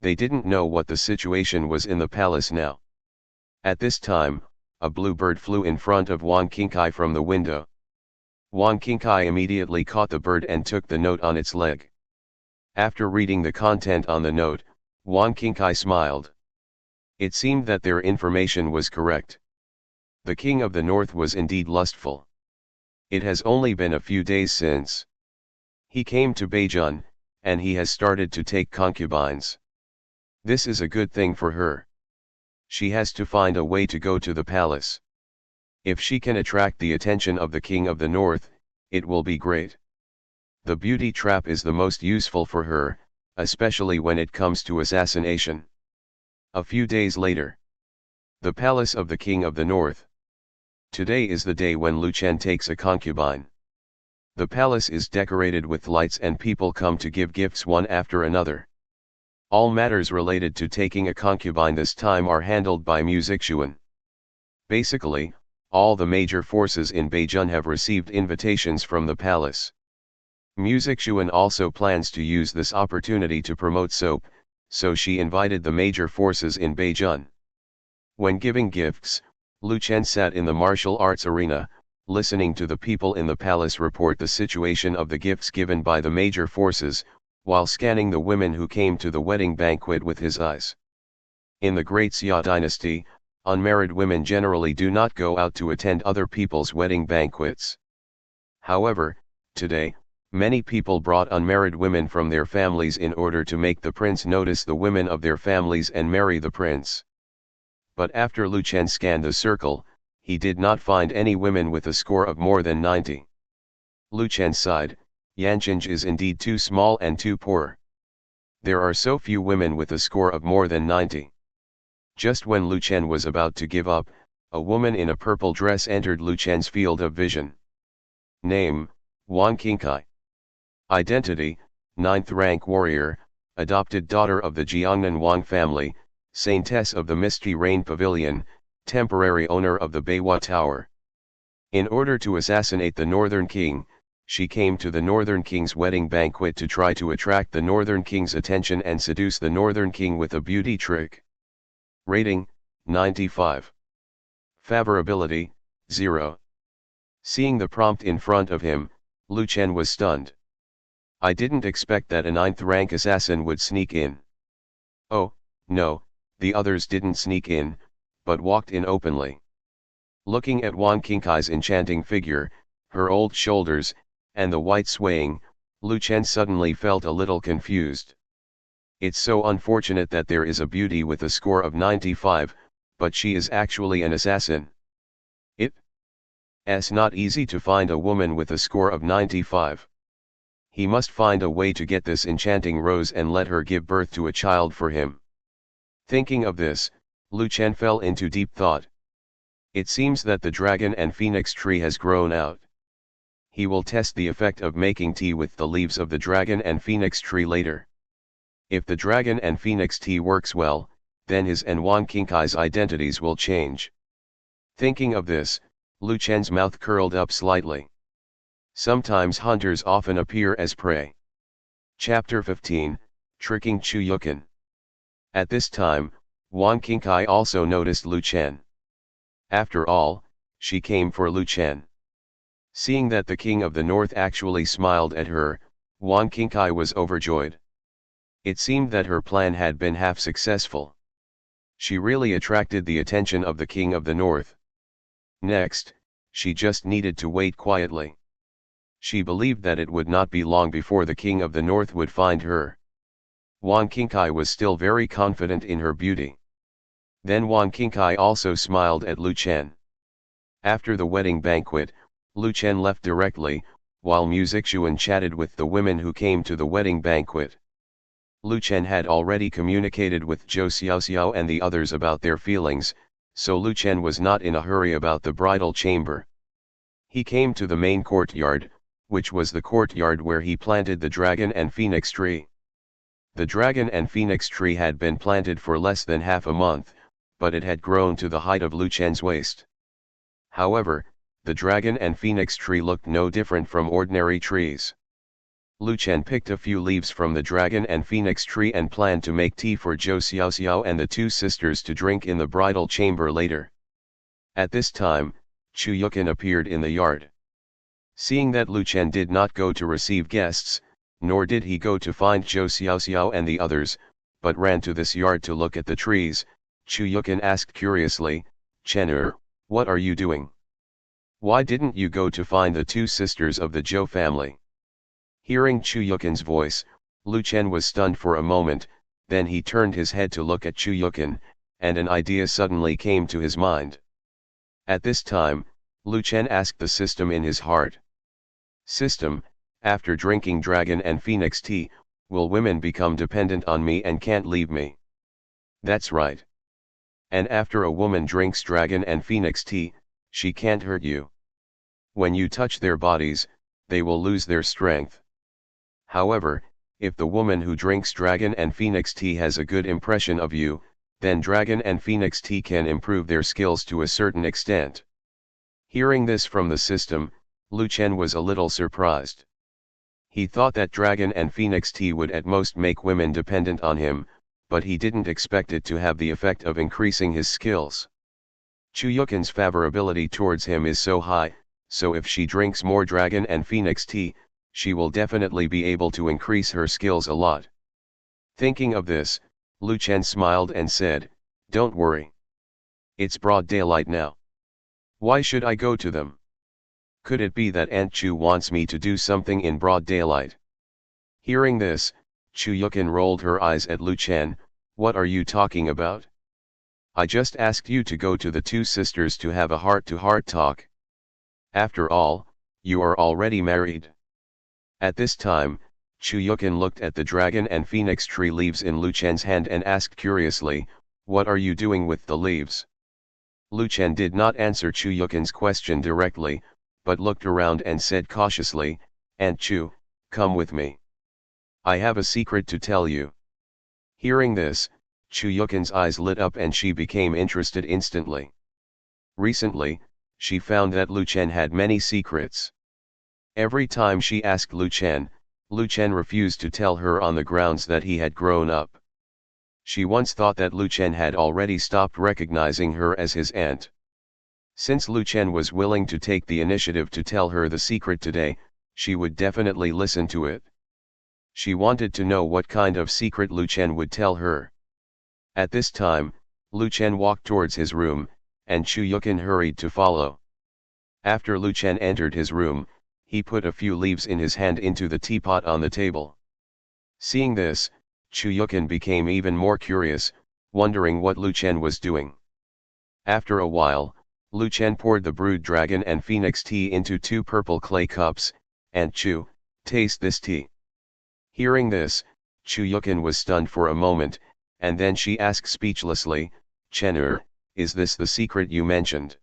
They didn't know what the situation was in the palace now. At this time, a blue bird flew in front of Wang Qingkai from the window. Wang Qingkai immediately caught the bird and took the note on its leg. After reading the content on the note, Wang Qingkai smiled. It seemed that their information was correct. The king of the north was indeed lustful. It has only been a few days since he came to Beijun, and he has started to take concubines. This is a good thing for her. She has to find a way to go to the palace. If she can attract the attention of the king of the north, it will be great. The beauty trap is the most useful for her, especially when it comes to assassination. A few days later, the palace of the king of the north. Today is the day when Lu Chen takes a concubine. The palace is decorated with lights and people come to give gifts one after another. All matters related to taking a concubine this time are handled by musician. Basically, all the major forces in Beijing have received invitations from the palace. Musician also plans to use this opportunity to promote soap, so she invited the major forces in Beijing. When giving gifts, Lu Chen sat in the martial arts arena, listening to the people in the palace report the situation of the gifts given by the major forces, while scanning the women who came to the wedding banquet with his eyes. In the Great Xia dynasty, unmarried women generally do not go out to attend other people's wedding banquets. However, today, many people brought unmarried women from their families in order to make the prince notice the women of their families and marry the prince. But after Lu Chen scanned the circle, he did not find any women with a score of more than 90. Lu Chen sighed, Yanqing is indeed too small and too poor. There are so few women with a score of more than 90. Just when Lu Chen was about to give up, a woman in a purple dress entered Lu Chen's field of vision. Name, Wang Qingkai. Identity, 9th rank warrior, adopted daughter of the Jiangnan Wang family, saintess of the Misty Rain Pavilion, temporary owner of the Beiwa Tower. In order to assassinate the Northern King, she came to the Northern King's wedding banquet to try to attract the Northern King's attention and seduce the Northern King with a beauty trick. Rating, 95. Favorability, 0. Seeing the prompt in front of him, Lu Chen was stunned. I didn't expect that a 9th rank assassin would sneak in. Oh, no, the others didn't sneak in, but walked in openly. Looking at Wang Qingkai's enchanting figure, her old shoulders, and the white swaying, Lu Chen suddenly felt a little confused. It's so unfortunate that there is a beauty with a score of 95, but she is actually an assassin. It's not easy to find a woman with a score of 95. He must find a way to get this enchanting rose and let her give birth to a child for him. Thinking of this, Lu Chen fell into deep thought. It seems that the dragon and phoenix tree has grown out. He will test the effect of making tea with the leaves of the dragon and phoenix tree later. If the dragon and phoenix tea works well, then his and Wang Qingkai's identities will change. Thinking of this, Lu Chen's mouth curled up slightly. Sometimes hunters often appear as prey. Chapter 15, Tricking Chu Yukin. At this time, Wang Qingkai also noticed Lu Chen. After all, she came for Lu Chen. Seeing that the king of the north actually smiled at her, Wang Qingkai was overjoyed. It seemed that her plan had been half successful. She really attracted the attention of the king of the north. Next, she just needed to wait quietly. She believed that it would not be long before the king of the north would find her. Wang Qingkai was still very confident in her beauty. Then Wang Qingkai also smiled at Lu Chen. After the wedding banquet, Lu Chen left directly, while musician chatted with the women who came to the wedding banquet. Lu Chen had already communicated with Zhou Xiaoxiao and the others about their feelings, so Lu Chen was not in a hurry about the bridal chamber. He came to the main courtyard, which was the courtyard where he planted the dragon and phoenix tree. The dragon and phoenix tree had been planted for less than half a month, but it had grown to the height of Lu Chen's waist. However, the dragon and phoenix tree looked no different from ordinary trees. Lu Chen picked a few leaves from the dragon and phoenix tree and planned to make tea for Zhou Xiaoxiao and the two sisters to drink in the bridal chamber later. At this time, Chu Yukin appeared in the yard. Seeing that Lu Chen did not go to receive guests, nor did he go to find Zhou Xiaoxiao and the others, but ran to this yard to look at the trees, Chu Yukin asked curiously, "Chen, what are you doing? Why didn't you go to find the two sisters of the Zhou family?" Hearing Chu Yukin's voice, Lu Chen was stunned for a moment, then he turned his head to look at Chu Yukin, and an idea suddenly came to his mind. At this time, Lu Chen asked the system in his heart. "System, after drinking dragon and phoenix tea, will women become dependent on me and can't leave me?" "That's right. And after a woman drinks dragon and phoenix tea, She can't hurt you. When you touch their bodies, they will lose their strength. However, if the woman who drinks dragon and phoenix tea has a good impression of you, then dragon and phoenix tea can improve their skills to a certain extent. Hearing this from the system, Lu Chen was a little surprised. He thought that dragon and phoenix tea would at most make women dependent on him, but he didn't expect it to have the effect of increasing his skills. Chu Yukin's favorability towards him is so high, so if she drinks more dragon and phoenix tea, she will definitely be able to increase her skills a lot. Thinking of this, Lu Chen smiled and said, "Don't worry. It's broad daylight now. Why should I go to them? Could it be that Aunt Chu wants me to do something in broad daylight?" Hearing this, Chu Yukin rolled her eyes at Lu Chen. "What are you talking about? I just asked you to go to the two sisters to have a heart-to-heart talk. After all, you are already married." At this time, Chu Yukin looked at the dragon and phoenix tree leaves in Lu Chen's hand and asked curiously, "What are you doing with the leaves?" Lu Chen did not answer Chu Yukin's question directly, but looked around and said cautiously, "Aunt Chu, come with me. I have a secret to tell you." Hearing this, Chu Yukin's eyes lit up and she became interested instantly. Recently, she found that Lu Chen had many secrets. Every time she asked Lu Chen refused to tell her on the grounds that he had grown up. She once thought that Lu Chen had already stopped recognizing her as his aunt. Since Lu Chen was willing to take the initiative to tell her the secret today, she would definitely listen to it. She wanted to know what kind of secret Lu Chen would tell her. At this time, Lu Chen walked towards his room, and Chu Yukin hurried to follow. After Lu Chen entered his room, he put a few leaves in his hand into the teapot on the table. Seeing this, Chu Yukin became even more curious, wondering what Lu Chen was doing. After a while, Lu Chen poured the brewed dragon and phoenix tea into 2 purple clay cups. "Aunt Chu, taste this tea." Hearing this, Chu Yukin was stunned for a moment, and then she asked speechlessly, "Chen, is this the secret you mentioned?"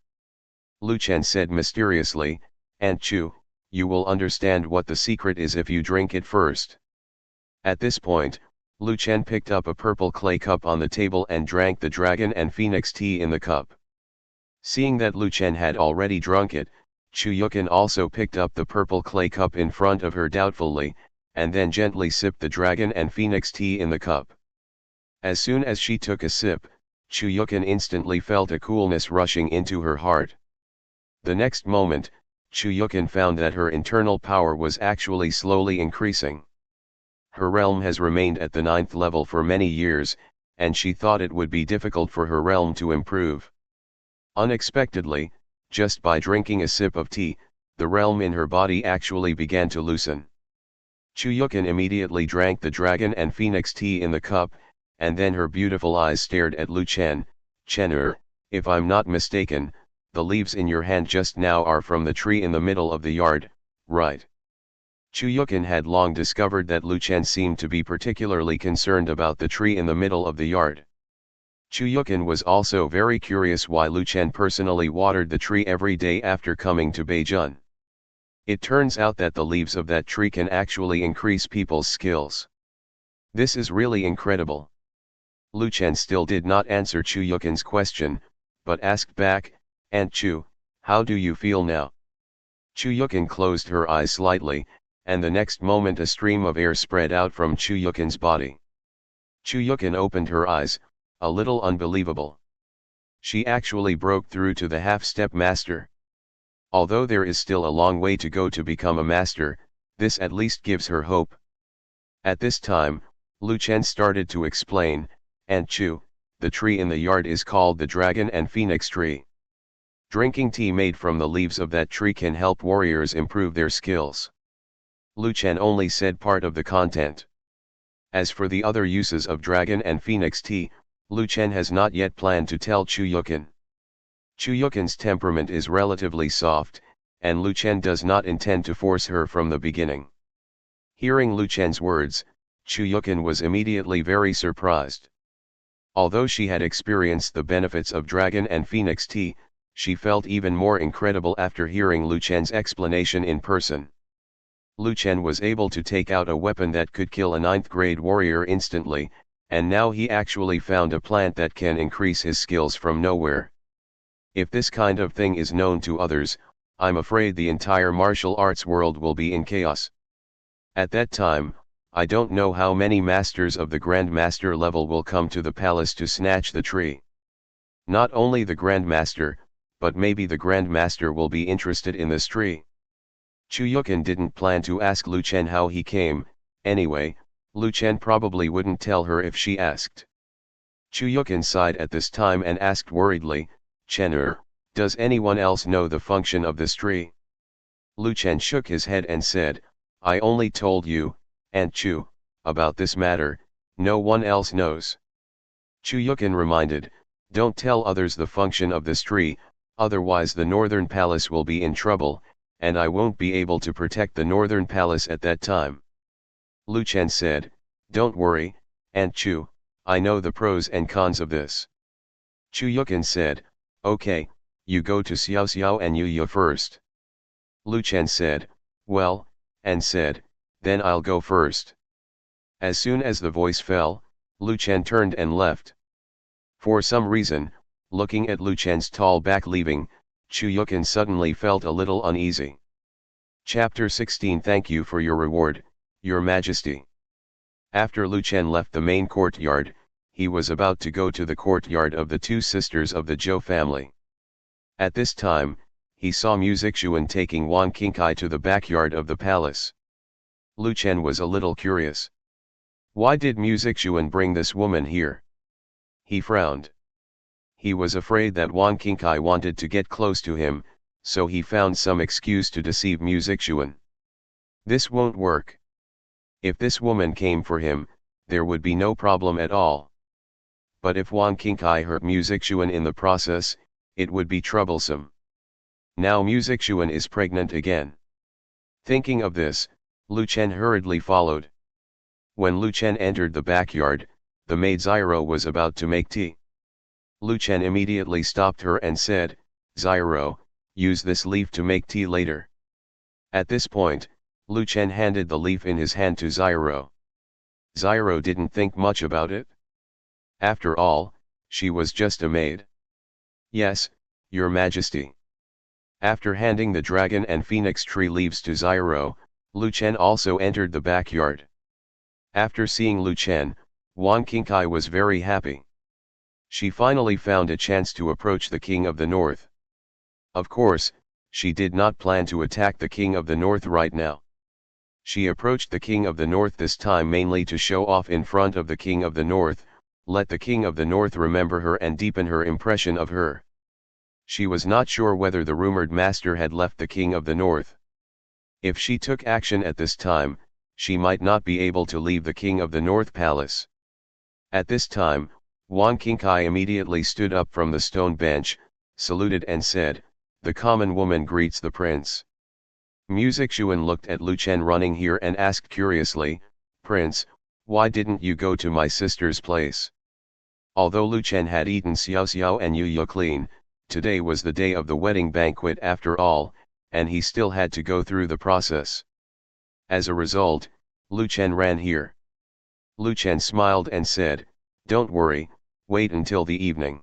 Lu Chen said mysteriously, "Aunt Chu, you will understand what the secret is if you drink it first." At this point, Lu Chen picked up a purple clay cup on the table and drank the dragon and phoenix tea in the cup. Seeing that Lu Chen had already drunk it, Chu Yukin also picked up the purple clay cup in front of her doubtfully, and then gently sipped the dragon and phoenix tea in the cup. As soon as she took a sip, Chu Yukin instantly felt a coolness rushing into her heart. The next moment, Chu Yukin found that her internal power was actually slowly increasing. Her realm has remained at the 9th level for many years, and she thought it would be difficult for her realm to improve. Unexpectedly, just by drinking a sip of tea, the realm in her body actually began to loosen. Chu Yukin immediately drank the dragon and phoenix tea in the cup, and then her beautiful eyes stared at Lu Chen. "Chen, if I'm not mistaken, the leaves in your hand just now are from the tree in the middle of the yard, right?" Chu Yukin had long discovered that Lu Chen seemed to be particularly concerned about the tree in the middle of the yard. Chu Yukin was also very curious why Lu Chen personally watered the tree every day after coming to Beijun. It turns out that the leaves of that tree can actually increase people's skills. This is really incredible. Lu Chen still did not answer Chu Yukin's question, but asked back, "Aunt Chu, how do you feel now?" Chu Yukin closed her eyes slightly, and the next moment a stream of air spread out from Chu Yukin's body. Chu Yukin opened her eyes, a little unbelievable. She actually broke through to the half-step master. Although there is still a long way to go to become a master, this at least gives her hope. At this time, Lu Chen started to explain, "Aunt Chu, the tree in the yard is called the dragon and phoenix tree. Drinking tea made from the leaves of that tree can help warriors improve their skills." Lu Chen only said part of the content. As for the other uses of dragon and phoenix tea, Lu Chen has not yet planned to tell Chu Yukin. Chu Yukin's temperament is relatively soft, and Lu Chen does not intend to force her from the beginning. Hearing Lu Chen's words, Chu Yukin was immediately very surprised. Although she had experienced the benefits of dragon and phoenix tea, She felt even more incredible after hearing Lu Chen's explanation in person. Lu Chen was able to take out a weapon that could kill a 9th grade warrior instantly, and now he actually found a plant that can increase his skills from nowhere. If this kind of thing is known to others, I'm afraid the entire martial arts world will be in chaos. At that time, I don't know how many masters of the Grandmaster level will come to the palace to snatch the tree. Not only the Grandmaster, but maybe the Grandmaster will be interested in this tree. Chu Yukin didn't plan to ask Lu Chen how he came, anyway, Lu Chen probably wouldn't tell her if she asked. Chu Yukin sighed at this time and asked worriedly, "Chen, does anyone else know the function of this tree?" Lu Chen shook his head and said, "I only told you, Aunt Chu, about this matter, no one else knows." Chu Yukin reminded, "Don't tell others the function of this tree, otherwise the Northern Palace will be in trouble, and I won't be able to protect the Northern Palace at that time." Lu Chen said, "Don't worry, Aunt Chu, I know the pros and cons of this." Chu Yukin said, "Okay, you go to Xiao Xiao and Yu first." Lu Chen said, "Well," and said, "Then I'll go first." As soon as the voice fell, Lu Chen turned and left. For some reason, looking at Lu Chen's tall back leaving, Chu Yukin suddenly felt a little uneasy. Chapter 16 Thank you for your reward, Your Majesty. After Lu Chen left the main courtyard, he was about to go to the courtyard of the two sisters of the Zhou family. At this time, he saw Mu Zixuan taking Wang Qingkai to the backyard of the palace. Lu Chen was a little curious. Why did Mu Zixuan bring this woman here? He frowned. He was afraid that Wang Qingkai wanted to get close to him, so he found some excuse to deceive Mu Zixuan. This won't work. If this woman came for him, there would be no problem at all. But if Wang Qingkai hurt Mu Zixuan in the process, it would be troublesome. Now Mu Zixuan is pregnant again. Thinking of this, Lu Chen hurriedly followed. When Lu Chen entered the backyard, the maid Zyro was about to make tea. Lu Chen immediately stopped her and said, "Zyro, use this leaf to make tea later." At this point, Lu Chen handed the leaf in his hand to Zyro. Zyro didn't think much about it. After all, she was just a maid. "Yes, Your Majesty." After handing the dragon and phoenix tree leaves to Zyro, Lu Chen also entered the backyard. After seeing Lu Chen, Wang Qingkai was very happy. She finally found a chance to approach the King of the North. Of course, she did not plan to attack the King of the North right now. She approached the King of the North this time mainly to show off in front of the King of the North, let the King of the North remember her and deepen her impression of her. She was not sure whether the rumored master had left the King of the North. If she took action at this time, she might not be able to leave the King of the North Palace. At this time, Wang Qingkai immediately stood up from the stone bench, saluted and said, "The common woman greets the prince." Mu Zixuan looked at Lu Chen running here and asked curiously, "Prince, why didn't you go to my sister's place?" Although Lu Chen had eaten Xiao Xiao and Yu clean, today was the day of the wedding banquet after all, and he still had to go through the process. As a result, Lu Chen ran here. Lu Chen smiled and said, "Don't worry, wait until the evening."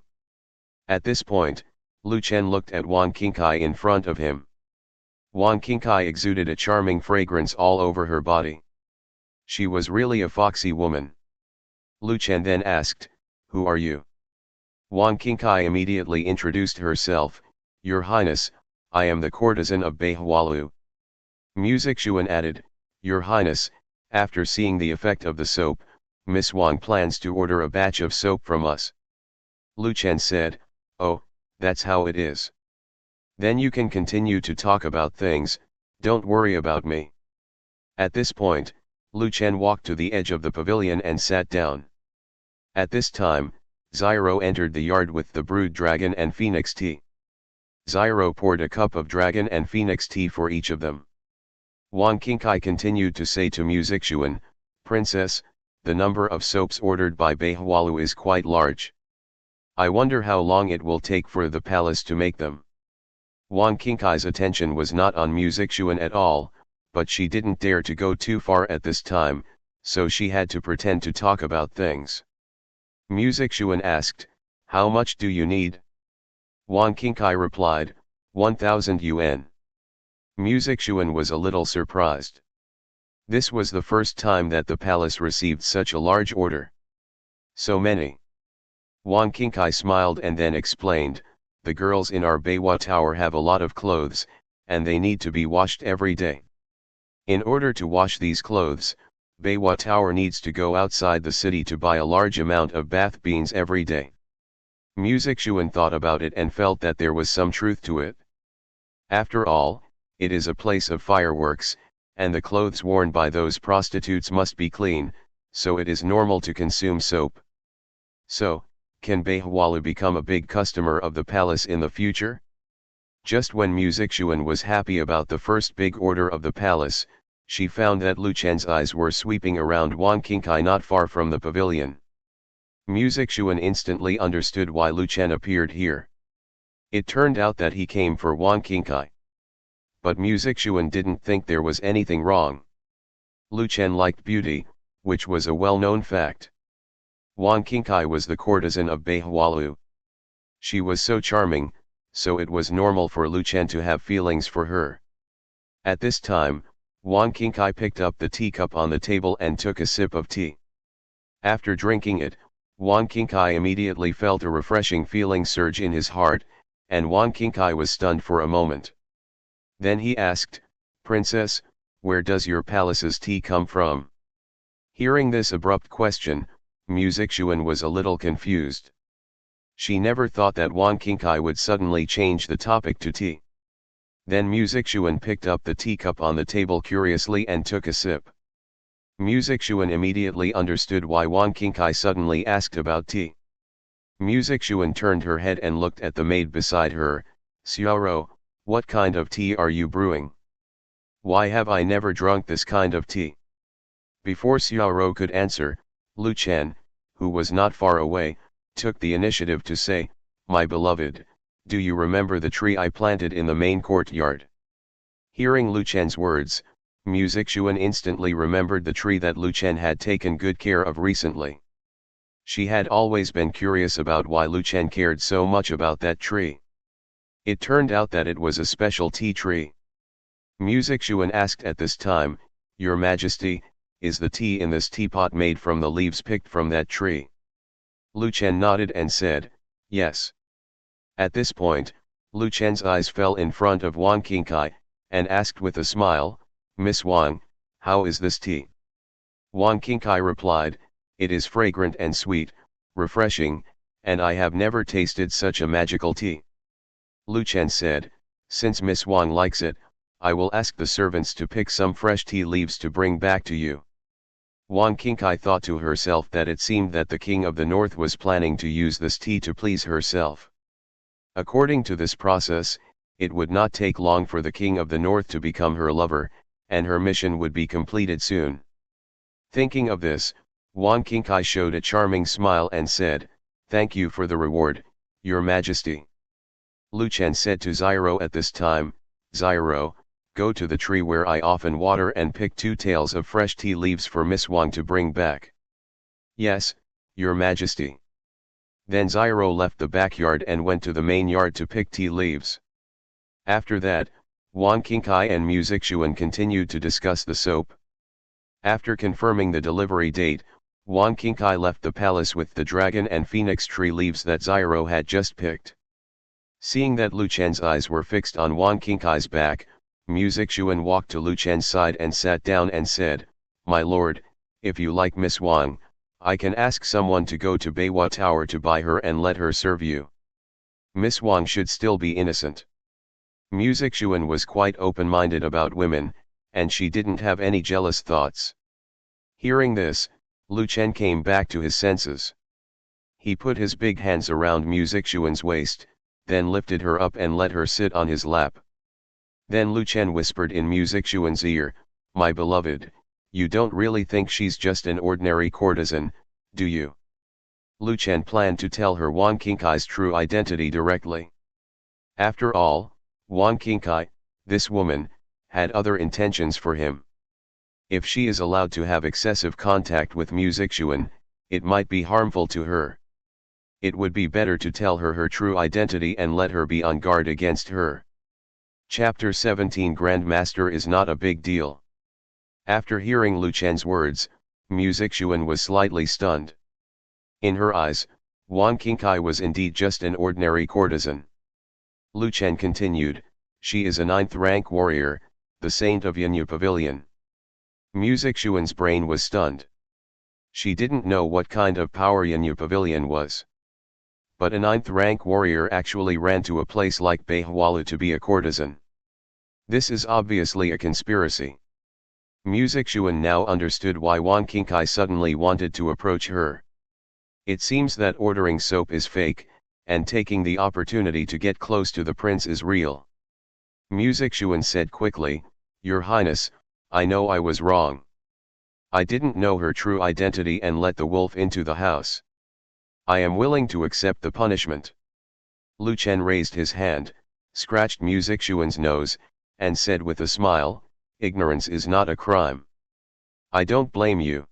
At this point, Lu Chen looked at Wang Qingkai in front of him. Wang Qingkai exuded a charming fragrance all over her body. She was really a foxy woman. Lu Chen then asked, "Who are you?" Wang Qingkai immediately introduced herself, "Your Highness, I am the courtesan of Beihualu." Mu Zixuan added, "Your Highness, after seeing the effect of the soap, Miss Wang plans to order a batch of soap from us." Lu Chen said, "Oh, that's how it is. Then you can continue to talk about things, don't worry about me." At this point, Lu Chen walked to the edge of the pavilion and sat down. At this time, Zyro entered the yard with the brewed dragon and phoenix tea. Zyro poured a cup of dragon and phoenix tea for each of them. Wang Qingkai continued to say to Mu Zixuan, "Princess, the number of soaps ordered by Beihualu is quite large. I wonder how long it will take for the palace to make them. Wang Qingkai's attention was not on Music Xuan at all, but she didn't dare to go too far at this time, so she had to pretend to talk about things. Music Xuan asked, "How much do you need?" Wang Qingkai replied, 1,000 yuan. Music Xuan was a little surprised. This was the first time that the palace received such a large order. So many. Wang Qingkai smiled and then explained, "The girls in our Beiwa tower have a lot of clothes, and they need to be washed every day. In order to wash these clothes, Beiwa tower needs to go outside the city to buy a large amount of bath beans every day." Music Xuan thought about it and felt that there was some truth to it. After all, it is a place of fireworks, and the clothes worn by those prostitutes must be clean, so it is normal to consume soap. So, can Beihualu become a big customer of the palace in the future? Just when Music Xuan was happy about the first big order of the palace, she found that Lu Chen's eyes were sweeping around Wang Qingkai not far from the pavilion. Music Xuan instantly understood why Lu Chen appeared here. It turned out that he came for Wang Qingkai. But Music Xuan didn't think there was anything wrong. Lu Chen liked beauty, which was a well-known fact. Wang Qingkai was the courtesan of Beihualu. She was so charming, so it was normal for Lu Chen to have feelings for her. At this time, Wang Qingkai picked up the teacup on the table and took a sip of tea. After drinking it, Wang Qingkai immediately felt a refreshing feeling surge in his heart, and Wang Qingkai was stunned for a moment. Then he asked, "Princess, where does your palace's tea come from?" Hearing this abrupt question, Music Xuan was a little confused. She never thought that Wang Qingkai would suddenly change the topic to tea. Then Music Xuan picked up the teacup on the table curiously and took a sip. Music Xuan immediately understood why Wang Qingkai suddenly asked about tea. Music Xuan turned her head and looked at the maid beside her. "Xiaoro, what kind of tea are you brewing? Why have I never drunk this kind of tea?" Before Xiaoro could answer, Lu Chen, who was not far away, took the initiative to say, "My beloved, do you remember the tree I planted in the main courtyard?" Hearing Lu Chen's words, Music Xuan instantly remembered the tree that Lu Chen had taken good care of recently. She had always been curious about why Lu Chen cared so much about that tree. It turned out that it was a special tea tree. Music Xuan asked at this time, "Your Majesty, is the tea in this teapot made from the leaves picked from that tree?" Lu Chen nodded and said, "Yes." At this point, Lu Chen's eyes fell in front of Wang Qingkai, and asked with a smile, "Miss Wang, how is this tea?" Wang Qingkai replied, "It is fragrant and sweet, refreshing, and I have never tasted such a magical tea." Lu Chen said, "Since Miss Wang likes it, I will ask the servants to pick some fresh tea leaves to bring back to you." Wang Qingkai thought to herself that it seemed that the king of the north was planning to use this tea to please herself. According to this process, it would not take long for the king of the north to become her lover, and her mission would be completed soon. Thinking of this, Wang Qingkai showed a charming smile and said, "Thank you for the reward, Your Majesty." Lu Chen said to Xiaoro at this time, "Xiaoro, go to the tree where I often water and pick 2 tails of fresh tea leaves for Miss Wang to bring back." "Yes, Your Majesty." Then Xiaoro left the backyard and went to the main yard to pick tea leaves. After that, Wang Qingkai and Music Xuan continued to discuss the soap. After confirming the delivery date, Wang Qingkai left the palace with the dragon and phoenix tree leaves that Xiaoro had just picked. Seeing that Lu Chen's eyes were fixed on Wang Qingkai's back, Music Xuan walked to Lu Chen's side and sat down and said, "My lord, if you like Miss Wang, I can ask someone to go to Beiwa Tower to buy her and let her serve you. Miss Wang should still be innocent." Music Xuan was quite open-minded about women, and she didn't have any jealous thoughts. Hearing this, Lu Chen came back to his senses. He put his big hands around Music Xuan's waist, then lifted her up and let her sit on his lap. Then Lu Chen whispered in Music Xuan's ear, "My beloved, you don't really think she's just an ordinary courtesan, do you?" Lu Chen planned to tell her Wang Qingkai's true identity directly. After all, Wang Qingkai, this woman, had other intentions for him. If she is allowed to have excessive contact with musician, it might be harmful to her. It would be better to tell her her true identity and let her be on guard against her. Chapter 17 Grandmaster is not a big deal. After hearing Lu Chen's words, musician was slightly stunned. In her eyes, Wang Qingkai was indeed just an ordinary courtesan. Lu Chen continued, she is a 9th rank warrior, the saint of Yanyu Pavilion. Musician's brain was stunned. She didn't know what kind of power Yanyu Pavilion was. But a 9th rank warrior actually ran to a place like Beihualu to be a courtesan. This is obviously a conspiracy. Musician now understood why Wang Qingkai suddenly wanted to approach her. It seems that ordering soap is fake, and taking the opportunity to get close to the prince is real. Musician said quickly, Your Highness, I know I was wrong. I didn't know her true identity and let the wolf into the house. I am willing to accept the punishment. Lu Chen raised his hand, scratched musician's nose, and said with a smile, Ignorance is not a crime. I don't blame you.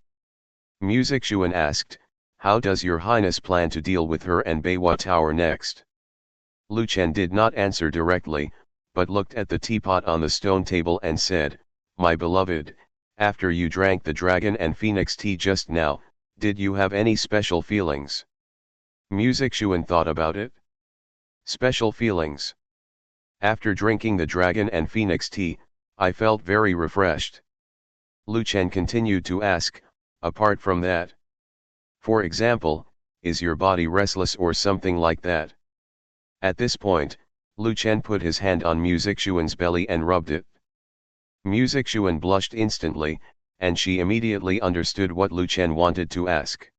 Musician asked, How does your highness plan to deal with her and Beiwa Tower next? Lu Chen did not answer directly, but looked at the teapot on the stone table and said, My beloved, after you drank the dragon and phoenix tea just now, did you have any special feelings? Musician thought about it. Special feelings. After drinking the dragon and phoenix tea, I felt very refreshed. Lu Chen continued to ask, apart from that. For example, is your body restless or something like that? At this point, Lu Chen put his hand on musician's belly and rubbed it. Musician blushed instantly, and she immediately understood what Lu Chen wanted to ask.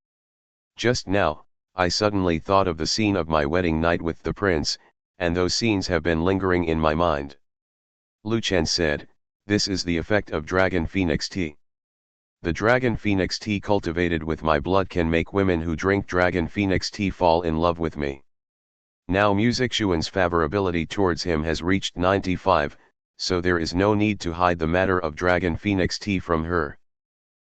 Just now, I suddenly thought of the scene of my wedding night with the prince, and those scenes have been lingering in my mind. Lu Chen said, This is the effect of dragon phoenix tea. The dragon phoenix tea cultivated with my blood can make women who drink dragon phoenix tea fall in love with me. Now musician's favorability towards him has reached 95, so there is no need to hide the matter of dragon phoenix tea from her.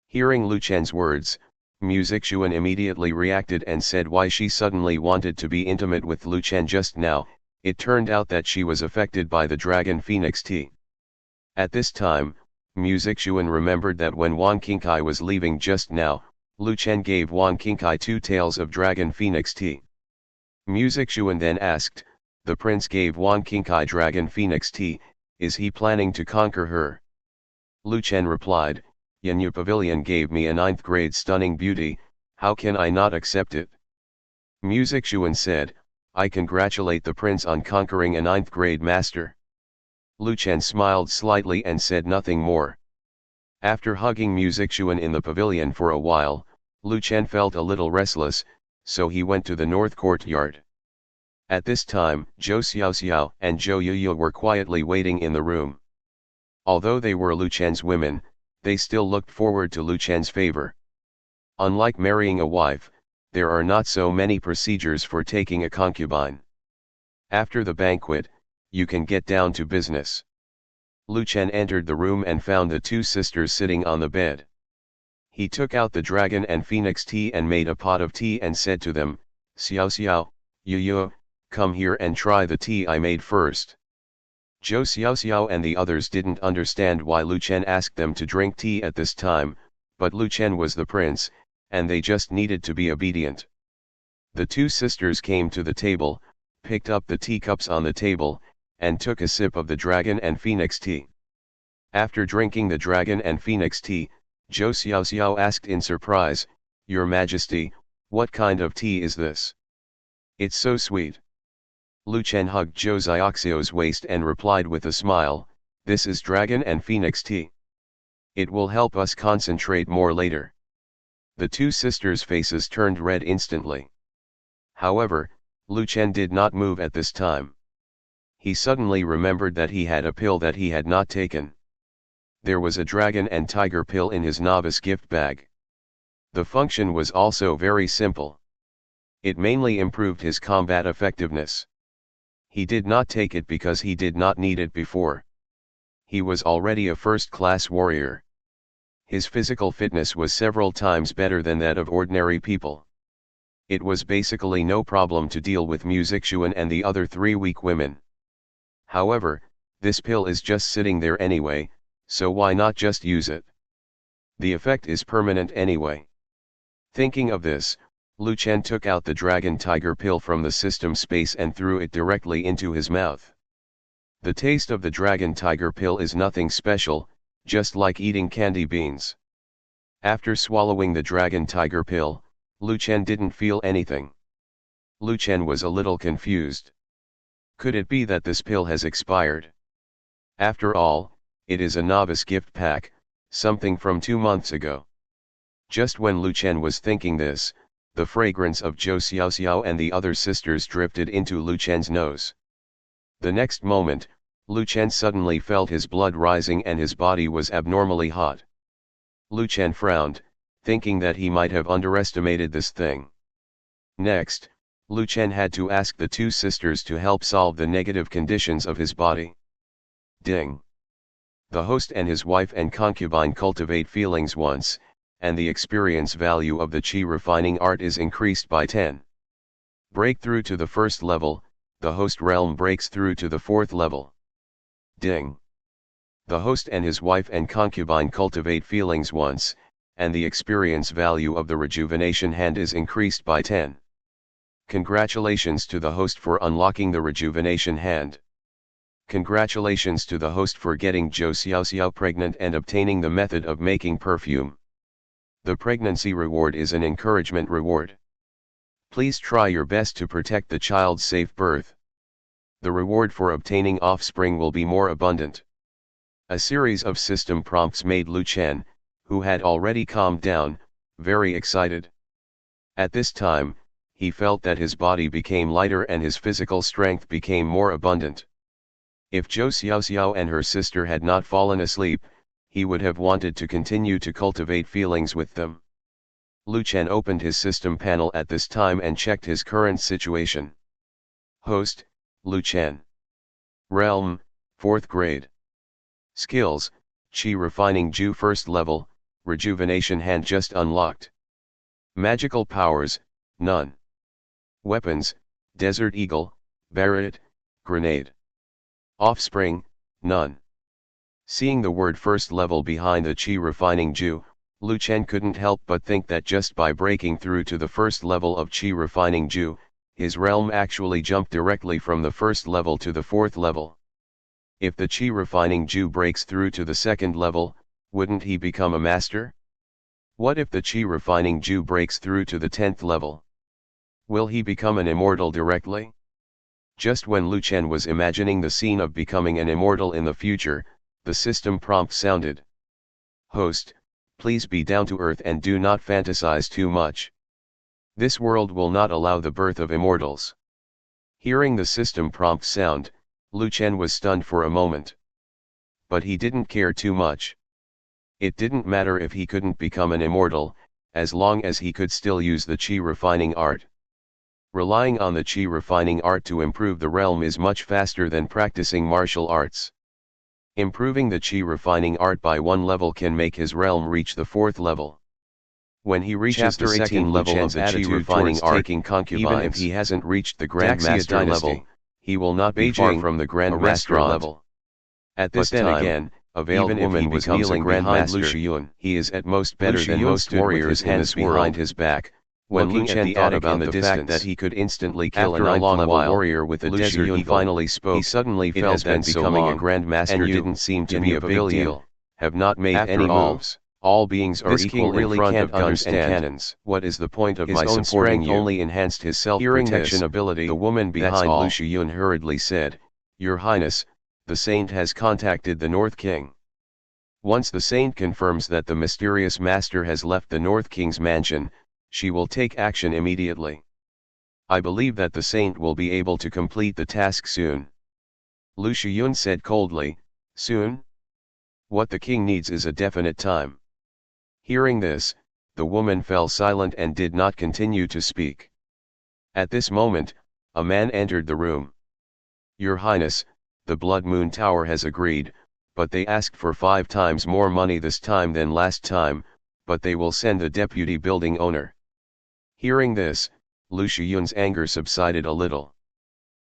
Hearing Lu Chen's words, musician immediately reacted and said why she suddenly wanted to be intimate with Lu Chen just now. It turned out that she was affected by the dragon phoenix tea. At this time, musician remembered that when Wang Qingkai was leaving just now, Lu Chen gave Wang Qingkai 2 tails of dragon phoenix tea. Musician then asked, the prince gave Wang Qingkai dragon phoenix tea, is he planning to conquer her? Lu Chen replied, Yanyu Pavilion gave me a 9th grade stunning beauty, how can I not accept it? Musician said, I congratulate the prince on conquering a 9th grade master. Lu Chen smiled slightly and said nothing more. After hugging musician in the pavilion for a while, Lu Chen felt a little restless, so he went to the north courtyard. At this time, Zhou Xiaoxiao and Zhou Yuyu were quietly waiting in the room. Although they were Lu Chen's women, they still looked forward to Lu Chen's favor. Unlike marrying a wife, there are not so many procedures for taking a concubine. After the banquet, you can get down to business. Lu Chen entered the room and found the 2 sisters sitting on the bed. He took out the dragon and phoenix tea and made a pot of tea and said to them, Xiao Xiao, Yuyu, come here and try the tea I made first. Zhou Xiaoxiao and the others didn't understand why Lu Chen asked them to drink tea at this time, but Lu Chen was the prince, and they just needed to be obedient. The 2 sisters came to the table, picked up the teacups on the table, and took a sip of the dragon and phoenix tea. After drinking the dragon and phoenix tea, Zhou Xiaoxiao asked in surprise, Your Majesty, what kind of tea is this? It's so sweet. Lu Chen hugged Zhou Xiaoxiao's waist and replied with a smile, This is dragon and phoenix tea. It will help us concentrate more later. The 2 sisters' faces turned red instantly. However, Lu Chen did not move at this time. He suddenly remembered that he had a pill that he had not taken. There was a dragon and tiger pill in his novice gift bag. The function was also very simple. It mainly improved his combat effectiveness. He did not take it because he did not need it before. He was already a first-class warrior. His physical fitness was several times better than that of ordinary people. It was basically no problem to deal with Musician and the other 3 weak women. However, this pill is just sitting there anyway, so why not just use it? The effect is permanent anyway. Thinking of this, Lu Chen took out the Dragon Tiger pill from the system space and threw it directly into his mouth. The taste of the Dragon Tiger pill is nothing special, just like eating candy beans. After swallowing the Dragon Tiger pill, Lu Chen didn't feel anything. Lu Chen was a little confused. Could it be that this pill has expired? After all, it is a novice gift pack, something from 2 months ago. Just when Lu Chen was thinking this, the fragrance of Zhou Xiaoxiao and the other sisters drifted into Lu Chen's nose. The next moment, Lu Chen suddenly felt his blood rising and his body was abnormally hot. Lu Chen frowned, thinking that he might have underestimated this thing. Next, Lu Chen had to ask the 2 sisters to help solve the negative conditions of his body. Ding! The host and his wife and concubine cultivate feelings once, and the experience value of the qi refining art is increased by 10. Breakthrough to the 1st level, the host realm breaks through to the 4th level. Ding! The host and his wife and concubine cultivate feelings once, and the experience value of the rejuvenation hand is increased by 10. Congratulations to the host for unlocking the rejuvenation hand. Congratulations to the host for getting Zhou Xiaoxiao pregnant and obtaining the method of making perfume. The pregnancy reward is an encouragement reward. Please try your best to protect the child's safe birth. The reward for obtaining offspring will be more abundant. A series of system prompts made Lu Chen, who had already calmed down, very excited. At this time, he felt that his body became lighter and his physical strength became more abundant. If Zhou Xiaoxiao and her sister had not fallen asleep, he would have wanted to continue to cultivate feelings with them. Lu Chen opened his system panel at this time and checked his current situation. Host, Lu Chen. Realm, 4th grade. Skills, Qi Refining Ju 1st level, Rejuvenation Hand just unlocked. Magical powers, none. Weapons, Desert Eagle, Barret, Grenade. Offspring, none. Seeing the word 1st level behind the Qi Refining Ju, Lu Chen couldn't help but think that just by breaking through to the 1st level of Qi Refining Ju, his realm actually jumped directly from the 1st level to the 4th level. If the Qi Refining Ju breaks through to the 2nd level, wouldn't he become a master? What if the Qi Refining Ju breaks through to the 10th level? Will he become an immortal directly? Just when Lu Chen was imagining the scene of becoming an immortal in the future, the system prompt sounded. Host, please be down to earth and do not fantasize too much. This world will not allow the birth of immortals. Hearing the system prompt sound, Lu Chen was stunned for a moment. But he didn't care too much. It didn't matter if he couldn't become an immortal, as long as he could still use the Qi refining art. Relying on the Qi refining art to improve the realm is much faster than practicing martial arts. Improving the Qi refining art by 1 level can make his realm reach the 4th level. When he reaches the 2nd level of the Qi refining art, taking concubines, even if he hasn't reached the Grandmaster level, he will not be far from the Grandmaster level. At this time, again, a veiled woman was kneeling behind Lu Shiyun. He is at most better than most warriors in this world. Behind his back, when Lu Chen thought about the fact that he could instantly kill a 9th-level warrior with a Desert Eagle, finally spoke. He suddenly felt that becoming a Grandmaster didn't seem to be a big deal. Have not made any moves. All beings are equal in front of guns and cannons. What is the point of my supporting you? Only enhanced his self-protection ability. The woman behind Lu Shiyun hurriedly said, Your Highness, the saint has contacted the North King. Once the saint confirms that the mysterious master has left the North King's mansion, she will take action immediately. I believe that the saint will be able to complete the task soon. Lu Shiyun said coldly, Soon? What the king needs is a definite time. Hearing this, the woman fell silent and did not continue to speak. At this moment, a man entered the room. "Your Highness, the Blood Moon Tower has agreed, but they asked for 5 times more money this time than last time, but they will send the deputy building owner." Hearing this, Lu Shiyun's anger subsided a little.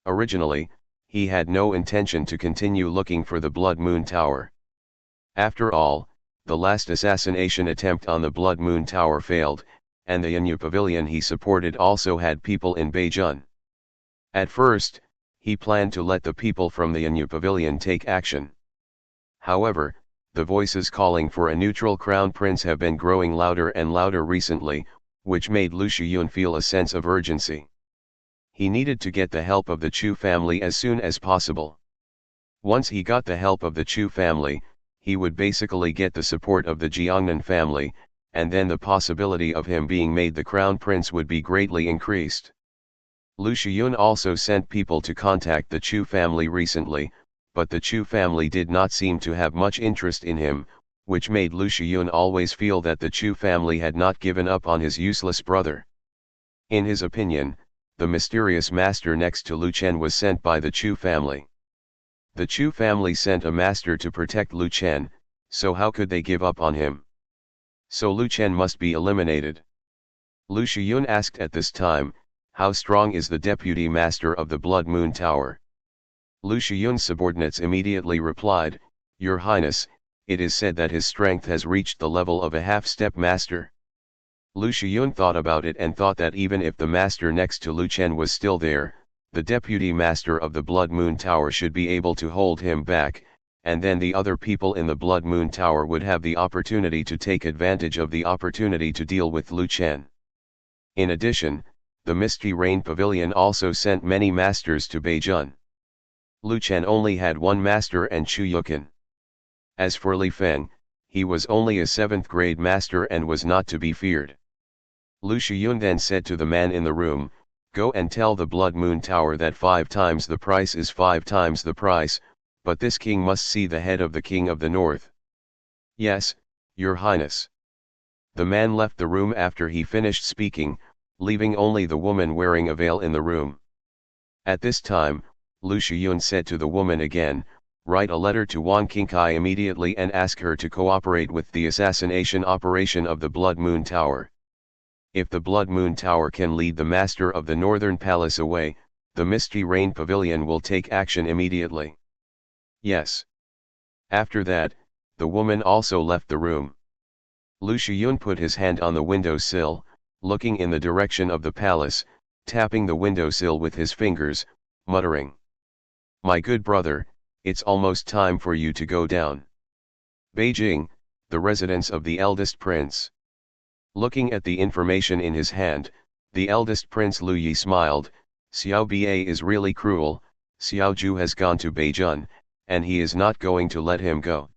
Originally, he had no intention to continue looking for the Blood Moon Tower. After all, the last assassination attempt on the Blood Moon Tower failed, and the Yanyu pavilion he supported also had people in Beijun. At first, he planned to let the people from the Yanyu pavilion take action. However, the voices calling for a neutral crown prince have been growing louder and louder recently, which made Lu Shiyun feel a sense of urgency. He needed to get the help of the Chu family as soon as possible. Once he got the help of the Chu family, he would basically get the support of the Jiangnan family, and then the possibility of him being made the crown prince would be greatly increased. Lu Shiyun also sent people to contact the Chu family recently, but the Chu family did not seem to have much interest in him, which made Lu Shiyun always feel that the Chu family had not given up on his useless brother. In his opinion, the mysterious master next to Lu Chen was sent by the Chu family. The Chu family sent a master to protect Lu Chen, so how could they give up on him? So Lu Chen must be eliminated. Lu Shiyun asked at this time, "How strong is the deputy master of the Blood Moon Tower?" Lu Shiyun's subordinates immediately replied, "Your Highness, it is said that his strength has reached the level of a half-step master." Lu Shiyun thought about it and thought that even if the master next to Lu Chen was still there, the deputy master of the Blood Moon Tower should be able to hold him back, and then the other people in the Blood Moon Tower would have the opportunity to take advantage of the opportunity to deal with Lu Chen. In addition, the Misty Rain Pavilion also sent many masters to Beijun. Lu Chen only had one master and Chu Yukin. As for Li Feng, he was only a 7th grade master and was not to be feared. Lu Shiyun then said to the man in the room, "Go and tell the Blood Moon Tower that 5 times the price is 5 times the price, but this king must see the head of the king of the north." "Yes, Your Highness." The man left the room after he finished speaking, leaving only the woman wearing a veil in the room. At this time, Lu Shiyun said to the woman again, "Write a letter to Wang Qingkai immediately and ask her to cooperate with the assassination operation of the Blood Moon Tower. If the Blood Moon Tower can lead the master of the Northern Palace away, the Misty Rain Pavilion will take action immediately." "Yes." After that, the woman also left the room. Lu Shiyun put his hand on the windowsill, looking in the direction of the palace, tapping the windowsill with his fingers, muttering, "My good brother, it's almost time for you to go down." Beijing, the residence of the eldest prince. Looking at the information in his hand, the eldest prince Lu Yi smiled. "Xiao Ba is really cruel. Xiao Ju has gone to Beijun, and he is not going to let him go."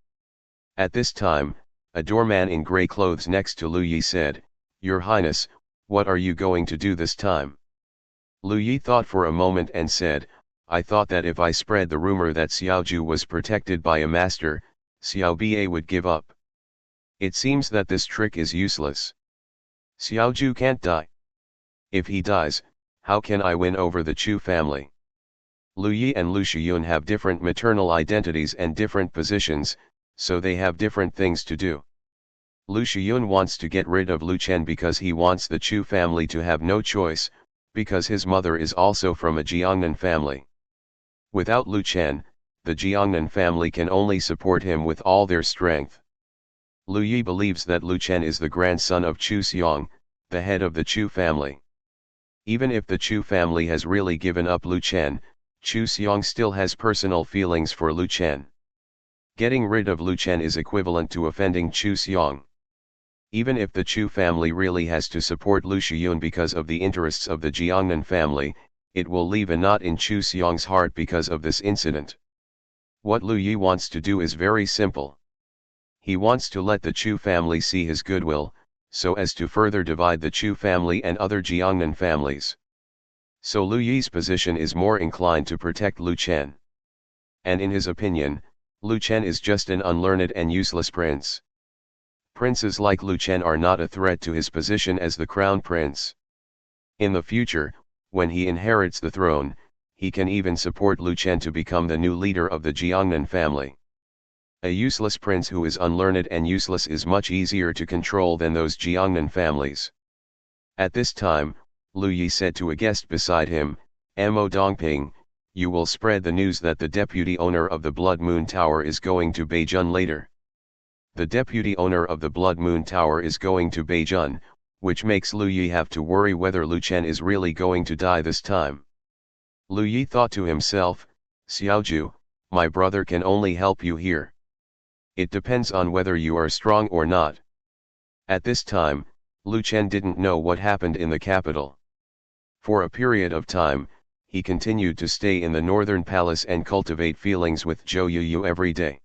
At this time, a doorman in grey clothes next to Lu Yi said, "Your Highness, what are you going to do this time?" Lu Yi thought for a moment and said, "I thought that if I spread the rumor that Xiao Ju was protected by a master, Xiao Ba would give up. It seems that this trick is useless. Xiao Ju can't die. If he dies, how can I win over the Chu family?" Lu Yi and Lu Shiyun have different maternal identities and different positions, so they have different things to do. Lu Shiyun wants to get rid of Lu Chen because he wants the Chu family to have no choice, because his mother is also from a Jiangnan family. Without Lu Chen, the Jiangnan family can only support him with all their strength. Lu Yi believes that Lu Chen is the grandson of Chu Xiong, the head of the Chu family. Even if the Chu family has really given up Lu Chen, Chu Xiong still has personal feelings for Lu Chen. Getting rid of Lu Chen is equivalent to offending Chu Xiong. Even if the Chu family really has to support Lu Shiyun because of the interests of the Jiangnan family, it will leave a knot in Chu Xiong's heart because of this incident. What Lu Yi wants to do is very simple. He wants to let the Chu family see his goodwill, so as to further divide the Chu family and other Jiangnan families. So Lu Yi's position is more inclined to protect Lu Chen. And in his opinion, Lu Chen is just an unlearned and useless prince. Princes like Lu Chen are not a threat to his position as the crown prince. In the future, when he inherits the throne, he can even support Lu Chen to become the new leader of the Jiangnan family. A useless prince who is unlearned and useless is much easier to control than those Jiangnan families. At this time, Lu Yi said to a guest beside him, "Mo Dongping, you will spread the news that the deputy owner of the Blood Moon Tower is going to Beijing later." The deputy owner of the Blood Moon Tower is going to Beijing, which makes Lu Yi have to worry whether Lu Chen is really going to die this time. Lu Yi thought to himself, "Xiaoju, my brother can only help you here. It depends on whether you are strong or not." At this time, Lu Chen didn't know what happened in the capital. For a period of time, he continued to stay in the northern palace and cultivate feelings with Zhou Yuyu every day.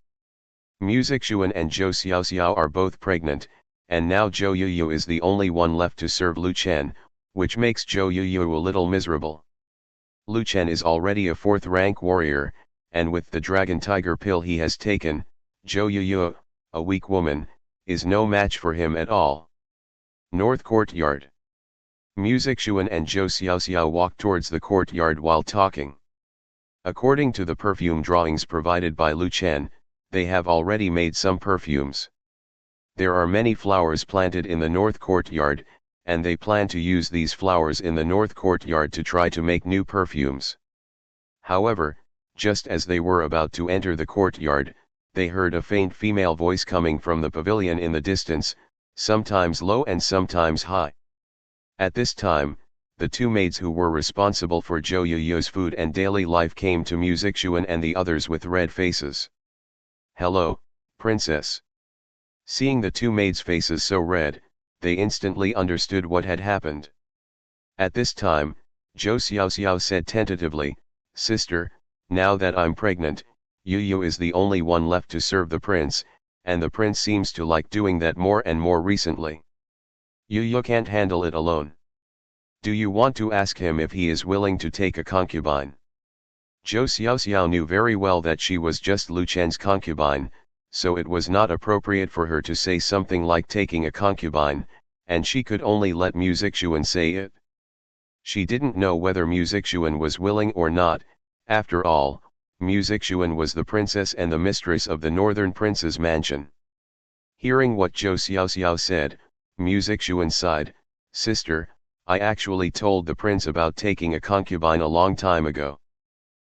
Music Xuan and Zhou Xiaoxiao are both pregnant, and now Zhou Yuyu is the only one left to serve Lu Chen, which makes Zhou Yuyu a little miserable. Lu Chen is already a 4th-rank warrior, and with the dragon tiger pill he has taken, Zhou Yuyu, a weak woman, is no match for him at all. North Courtyard. Music Xuan and Zhou Xiaoxiao walk towards the courtyard while talking. According to the perfume drawings provided by Lu Chen, they have already made some perfumes. There are many flowers planted in the north courtyard, and they plan to use these flowers in the north courtyard to try to make new perfumes. However, just as they were about to enter the courtyard, they heard a faint female voice coming from the pavilion in the distance, sometimes low and sometimes high. At this time, the two maids who were responsible for Zhou Yuyu's food and daily life came to Music Xuan and the others with red faces. "Hello, princess." Seeing the two maids' faces so red, they instantly understood what had happened. At this time, Zhou Xiaoxiao said tentatively, "Sister, now that I'm pregnant, Yuyu is the only one left to serve the prince, and the prince seems to like doing that more and more recently. Yuyu can't handle it alone. Do you want to ask him if he is willing to take a concubine?" Zhou Xiaoxiao knew very well that she was just Lu Chen's concubine, so it was not appropriate for her to say something like taking a concubine, and she could only let Music Xuan say it. She didn't know whether Music Xuan was willing or not. After all, Music Xuan was the princess and the mistress of the northern prince's mansion. Hearing what Zhou Xiaoxiao said, Music Xuan sighed, "Sister, I actually told the prince about taking a concubine a long time ago.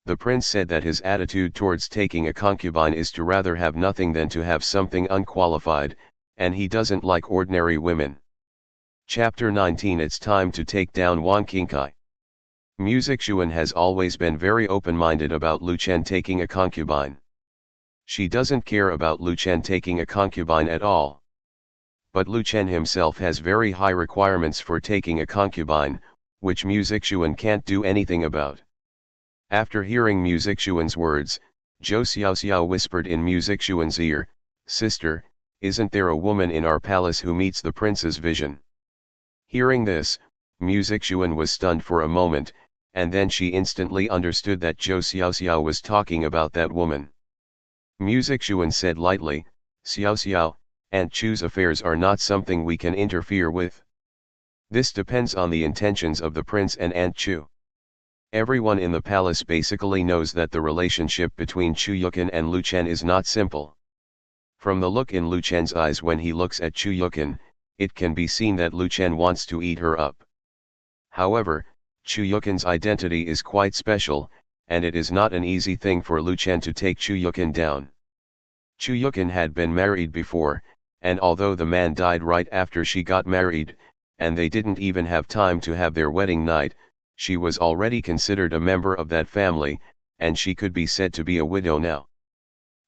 The prince said that his attitude towards taking a concubine is to rather have nothing than to have something unqualified, and he doesn't like ordinary women." Chapter 19. It's time to take down Wang Qingkai. Music Xuan has always been very open-minded about Lu Chen taking a concubine. She doesn't care about Lu Chen taking a concubine at all. But Lu Chen himself has very high requirements for taking a concubine, which Music Xuan can't do anything about. After hearing Music Xuan's words, Zhou Xiaoxiao whispered in Music Xuan's ear, "Sister, isn't there a woman in our palace who meets the prince's vision?" Hearing this, Music Xuan was stunned for a moment, and then she instantly understood that Zhou Xiaoxiao was talking about that woman. Music Xuan said lightly, "Xiaoxiao, Aunt Chu's affairs are not something we can interfere with. This depends on the intentions of the prince and Aunt Chu." Everyone in the palace basically knows that the relationship between Chu Yukin and Lu Chen is not simple. From the look in Lu Chen's eyes when he looks at Chu Yukin, it can be seen that Lu Chen wants to eat her up. However, Chu Yukin's identity is quite special, and it is not an easy thing for Lu Chen to take Chu Yukin down. Chu Yukin had been married before, and although the man died right after she got married, and they didn't even have time to have their wedding night, she was already considered a member of that family, and she could be said to be a widow now.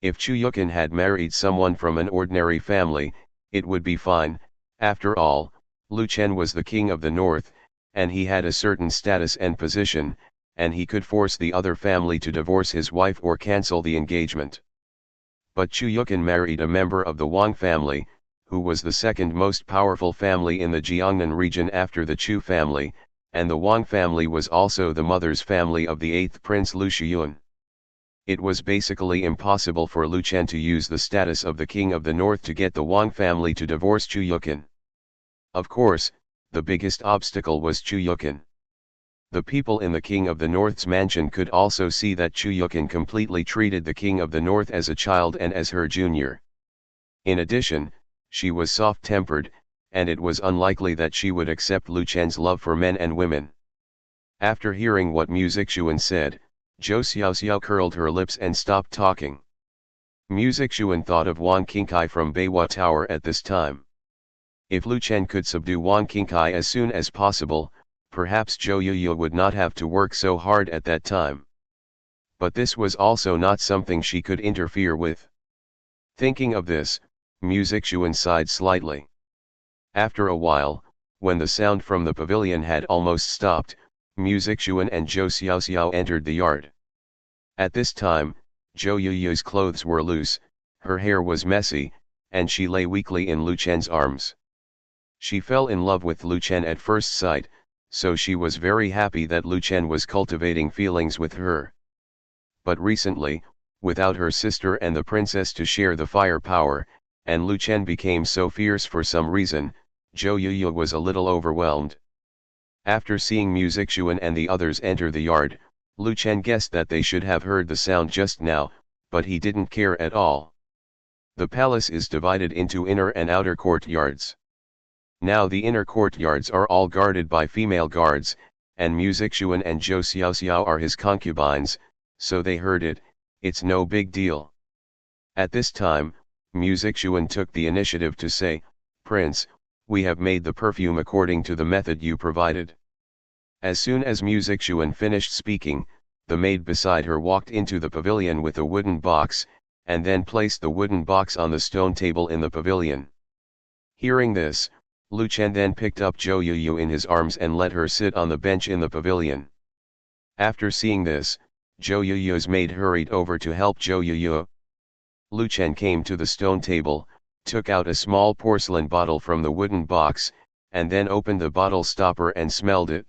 If Chu Yukin had married someone from an ordinary family, it would be fine. After all, Lu Chen was the king of the north, and he had a certain status and position, and he could force the other family to divorce his wife or cancel the engagement. But Chu Yukin married a member of the Wang family, who was the second most powerful family in the Jiangnan region after the Chu family, and the Wang family was also the mother's family of the 8th prince Lu Shiyun. It was basically impossible for Lu Chen to use the status of the king of the north to get the Wang family to divorce Chu Yukin. Of course, the biggest obstacle was Chu Yukin. The people in the King of the North's mansion could also see that Chuyukin completely treated the King of the North as a child and as her junior. In addition, she was soft-tempered, and it was unlikely that she would accept Lu Chen's love for men and women. After hearing what Mu Zixuan said, Zhou Xiaoxiao curled her lips and stopped talking. Mu Zixuan thought of Wang Qingkai from Beihua Tower at this time. If Lu Chen could subdue Wang Qingkai as soon as possible, perhaps Zhou Yuyu would not have to work so hard at that time. But this was also not something she could interfere with. Thinking of this, Mu Zixuan sighed slightly. After a while, when the sound from the pavilion had almost stopped, Mu Zixuan and Zhou Xiaoxiao entered the yard. At this time, Zhou Yuyu's clothes were loose, her hair was messy, and she lay weakly in Lu Chen's arms. She fell in love with Lu Chen at first sight, so she was very happy that Lu Chen was cultivating feelings with her. But recently, without her sister and the princess to share the firepower, and Lu Chen became so fierce for some reason, Zhou Yuyu was a little overwhelmed. After seeing Mu Zixuan and the others enter the yard, Lu Chen guessed that they should have heard the sound just now, but he didn't care at all. The palace is divided into inner and outer courtyards. Now the inner courtyards are all guarded by female guards, and Mu Zixuan and Zhou Xiaoxiao are his concubines, so they heard it, it's no big deal. At this time, Mu Zixuan took the initiative to say, "Prince, we have made the perfume according to the method you provided." As soon as Mu Zixuan finished speaking, the maid beside her walked into the pavilion with a wooden box, and then placed the wooden box on the stone table in the pavilion. Hearing this, Lu Chen then picked up Zhou Yuyu in his arms and let her sit on the bench in the pavilion. After seeing this, Zhou Yuyu's maid hurried over to help Zhou Yuyu. Lu Chen came to the stone table, took out a small porcelain bottle from the wooden box, and then opened the bottle stopper and smelled it.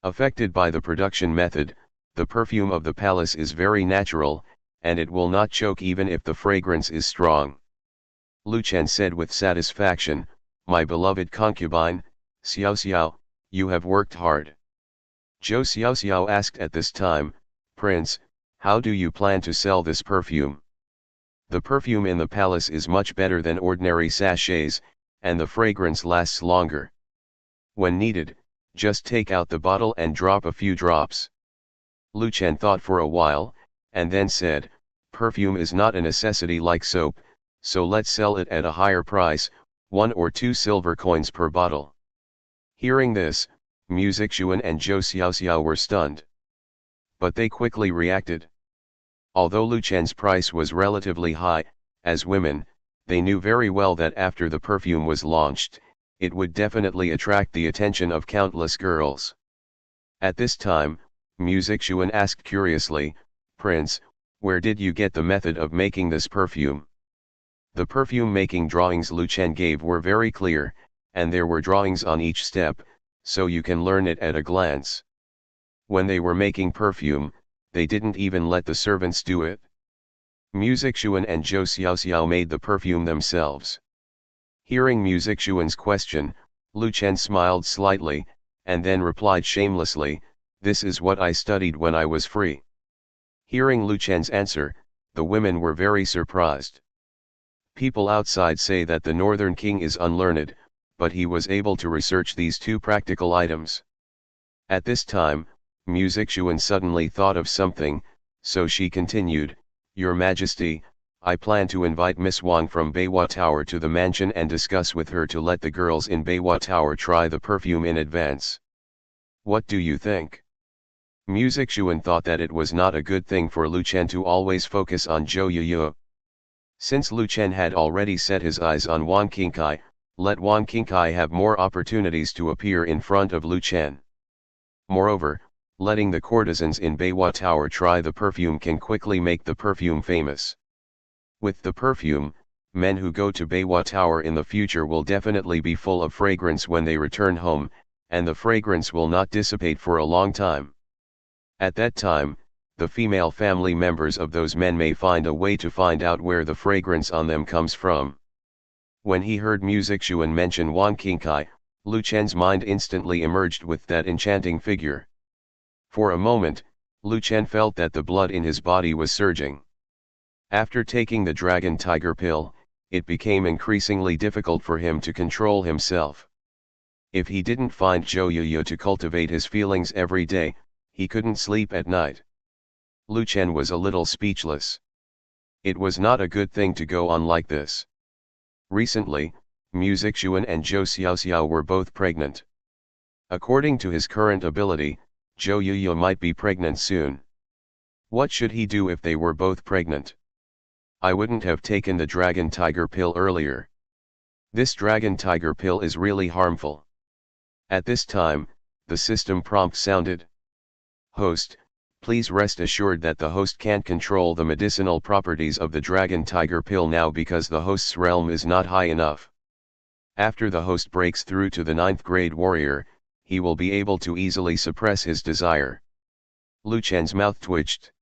Affected by the production method, the perfume of the palace is very natural, and it will not choke even if the fragrance is strong. Lu Chen said with satisfaction, "My beloved concubine, Xiaoxiao, you have worked hard." Zhou Xiaoxiao asked at this time, "Prince, how do you plan to sell this perfume? The perfume in the palace is much better than ordinary sachets, and the fragrance lasts longer. When needed, just take out the bottle and drop a few drops." Lu Chen thought for a while, and then said, "Perfume is not a necessity like soap, so let's sell it at a higher price, 1 or 2 silver coins per bottle." Hearing this, Mu Zixuan and Zhou Xiaoxiao were stunned. But they quickly reacted. Although Lu Chen's price was relatively high, as women, they knew very well that after the perfume was launched, it would definitely attract the attention of countless girls. At this time, Mu Zixuan asked curiously, "Prince, where did you get the method of making this perfume?" The perfume-making drawings Lu Chen gave were very clear, and there were drawings on each step, so you can learn it at a glance. When they were making perfume, they didn't even let the servants do it. Mu Zixuan and Zhou Xiaoxiao made the perfume themselves. Hearing Mu Zixuan's question, Lu Chen smiled slightly, and then replied shamelessly, "This is what I studied when I was free." Hearing Lu Chen's answer, the women were very surprised. People outside say that the Northern King is unlearned, but he was able to research these 2 practical items. At this time, Mu Zixuan suddenly thought of something, so she continued, "Your Majesty, I plan to invite Miss Wang from Beihua Tower to the mansion and discuss with her to let the girls in Beihua Tower try the perfume in advance. What do you think?" Mu Zixuan thought that it was not a good thing for Lu Chen to always focus on Zhou Yuyu. Since Lu Chen had already set his eyes on Wang Qingkai, let Wang Qingkai have more opportunities to appear in front of Lu Chen. Moreover, letting the courtesans in Beihua Tower try the perfume can quickly make the perfume famous. With the perfume, men who go to Beihua Tower in the future will definitely be full of fragrance when they return home, and the fragrance will not dissipate for a long time. At that time, the female family members of those men may find a way to find out where the fragrance on them comes from. When he heard Mu Zixuan mention Wang Qingkai, Lu Chen's mind instantly emerged with that enchanting figure. For a moment, Lu Chen felt that the blood in his body was surging. After taking the dragon tiger pill, it became increasingly difficult for him to control himself. If he didn't find Zhou Yuyu to cultivate his feelings every day, he couldn't sleep at night. Lu Chen was a little speechless. It was not a good thing to go on like this. Recently, Mu Zixuan and Zhou Xiaoxiao were both pregnant. According to his current ability, Zhou Yuyu might be pregnant soon. What should he do if they were both pregnant? I wouldn't have taken the dragon tiger pill earlier. This dragon tiger pill is really harmful. At this time, the system prompt sounded. Host, please rest assured that the host can't control the medicinal properties of the dragon tiger pill now because the host's realm is not high enough. After the host breaks through to the 9th grade warrior, he will be able to easily suppress his desire. Lu Chen's mouth twitched.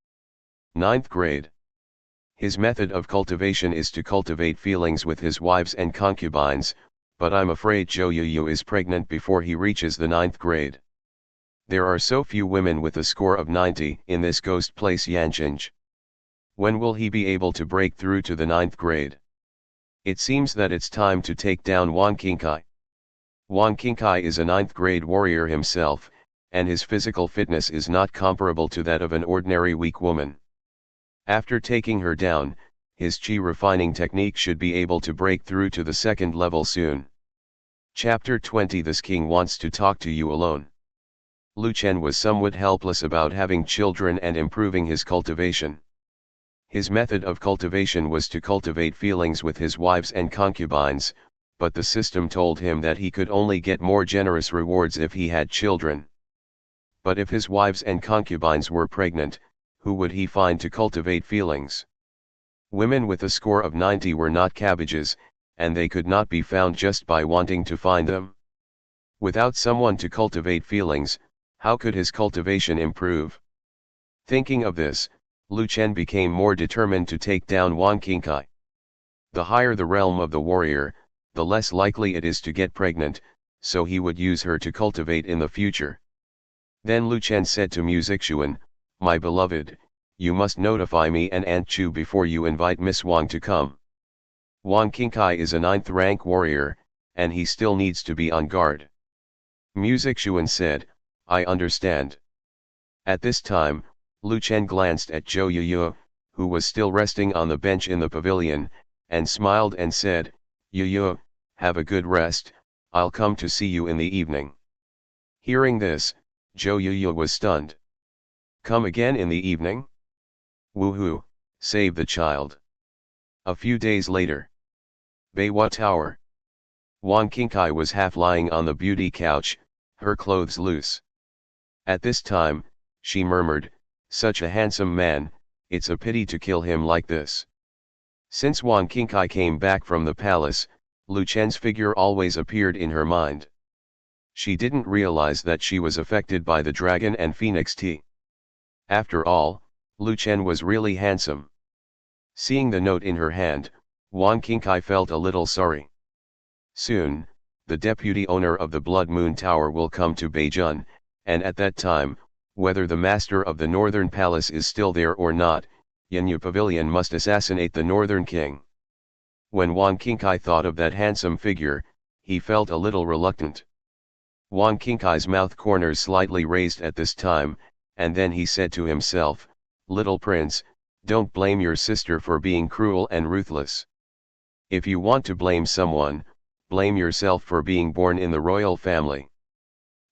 9th grade. His method of cultivation is to cultivate feelings with his wives and concubines, but I'm afraid Zhou Yuyu is pregnant before he reaches the 9th grade. There are so few women with a score of 90 in this ghost place Yanqing. When will he be able to break through to the 9th grade? It seems that it's time to take down Wang Qingkai. Wang Qingkai is a 9th grade warrior himself, and his physical fitness is not comparable to that of an ordinary weak woman. After taking her down, his chi refining technique should be able to break through to the 2nd level soon. Chapter 20. This king wants to talk to you alone. Lu Chen was somewhat helpless about having children and improving his cultivation. His method of cultivation was to cultivate feelings with his wives and concubines, but the system told him that he could only get more generous rewards if he had children. But if his wives and concubines were pregnant, who would he find to cultivate feelings? Women with a score of 90 were not cabbages, and they could not be found just by wanting to find them. Without someone to cultivate feelings, how could his cultivation improve? Thinking of this, Lu Chen became more determined to take down Wang Qingkai. The higher the realm of the warrior, the less likely it is to get pregnant, so he would use her to cultivate in the future. Then Lu Chen said to Mu Zixuan, "My beloved, you must notify me and Aunt Chu before you invite Miss Wang to come. Wang Qingkai is a 9th rank warrior, and he still needs to be on guard." Mu Zixuan said, "I understand." At this time, Lu Chen glanced at Zhou Yuyu, who was still resting on the bench in the pavilion, and smiled and said, "Yuyu, have a good rest, I'll come to see you in the evening." Hearing this, Zhou Yuyu was stunned. Come again in the evening? Woohoo, save the child. A few days later. Beiwa Tower. Wang Qingkai was half lying on the beauty couch, her clothes loose. At this time, she murmured, "Such a handsome man, it's a pity to kill him like this." Since Wang Qingkai came back from the palace, Lu Chen's figure always appeared in her mind. She didn't realize that she was affected by the dragon and phoenix tea. After all, Lu Chen was really handsome. Seeing the note in her hand, Wang Qingkai felt a little sorry. Soon, the deputy owner of the Blood Moon Tower will come to Beijing, and at that time, whether the master of the Northern Palace is still there or not, Yanyu Pavilion must assassinate the Northern King. When Wang Qingkai thought of that handsome figure, he felt a little reluctant. Wang Qingkai's mouth corners slightly raised at this time, and then he said to himself, "Little prince, don't blame your sister for being cruel and ruthless. If you want to blame someone, blame yourself for being born in the royal family."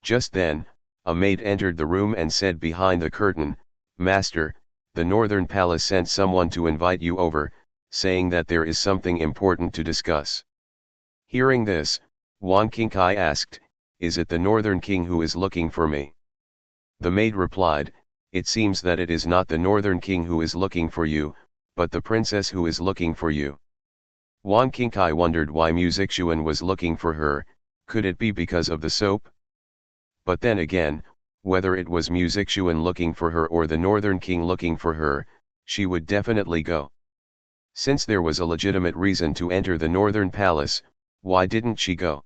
Just then, a maid entered the room and said behind the curtain, "Master, the Northern Palace sent someone to invite you over, saying that there is something important to discuss." Hearing this, Wang Qingkai asked, "Is it the Northern King who is looking for me?" The maid replied, "It seems that it is not the Northern King who is looking for you, but the princess who is looking for you." Wang Qingkai wondered why Mu Zixuan was looking for her. Could it be because of the soap? But then again, whether it was Mu Zixuan looking for her or the Northern King looking for her, she would definitely go. Since there was a legitimate reason to enter the Northern Palace, why didn't she go?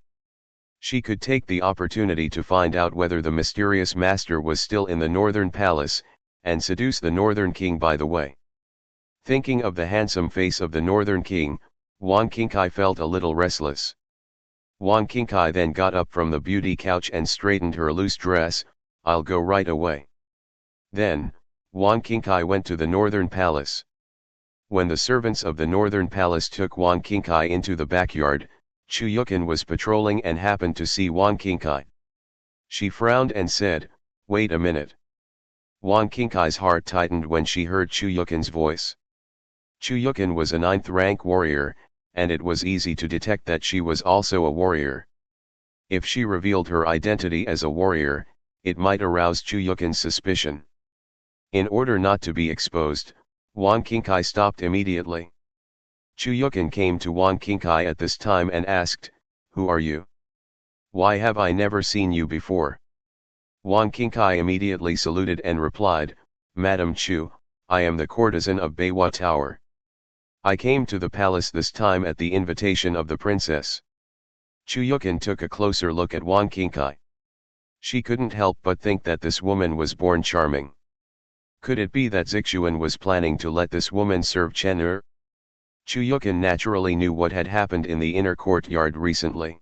She could take the opportunity to find out whether the mysterious master was still in the northern palace, and seduce the northern king by the way. Thinking of the handsome face of the northern king, Wang Qingkai felt a little restless. Wang Qingkai then got up from the beauty couch and straightened her loose dress. "I'll go right away." Then, Wang Qingkai went to the northern palace. When the servants of the northern palace took Wang Qingkai into the backyard, Chu Yukin was patrolling and happened to see Wang Qingkai. She frowned and said, "Wait a minute." Wang Qingkai's heart tightened when she heard Chu Yukin's voice. Chu Yukin was a 9th rank warrior, and it was easy to detect that she was also a warrior. If she revealed her identity as a warrior, it might arouse Chu Yukin's suspicion. In order not to be exposed, Wang Qingkai stopped immediately. Chu Yukin came to Wang Qingkai at this time and asked, "Who are you? Why have I never seen you before?" Wang Qingkai immediately saluted and replied, "Madam Chu, I am the courtesan of Beiwa Tower. I came to the palace this time at the invitation of the princess." Chu Yukin took a closer look at Wang Qingkai. She couldn't help but think that this woman was born charming. Could it be that Zixuan was planning to let this woman serve Chen Er? Chu Yukin naturally knew what had happened in the inner courtyard recently.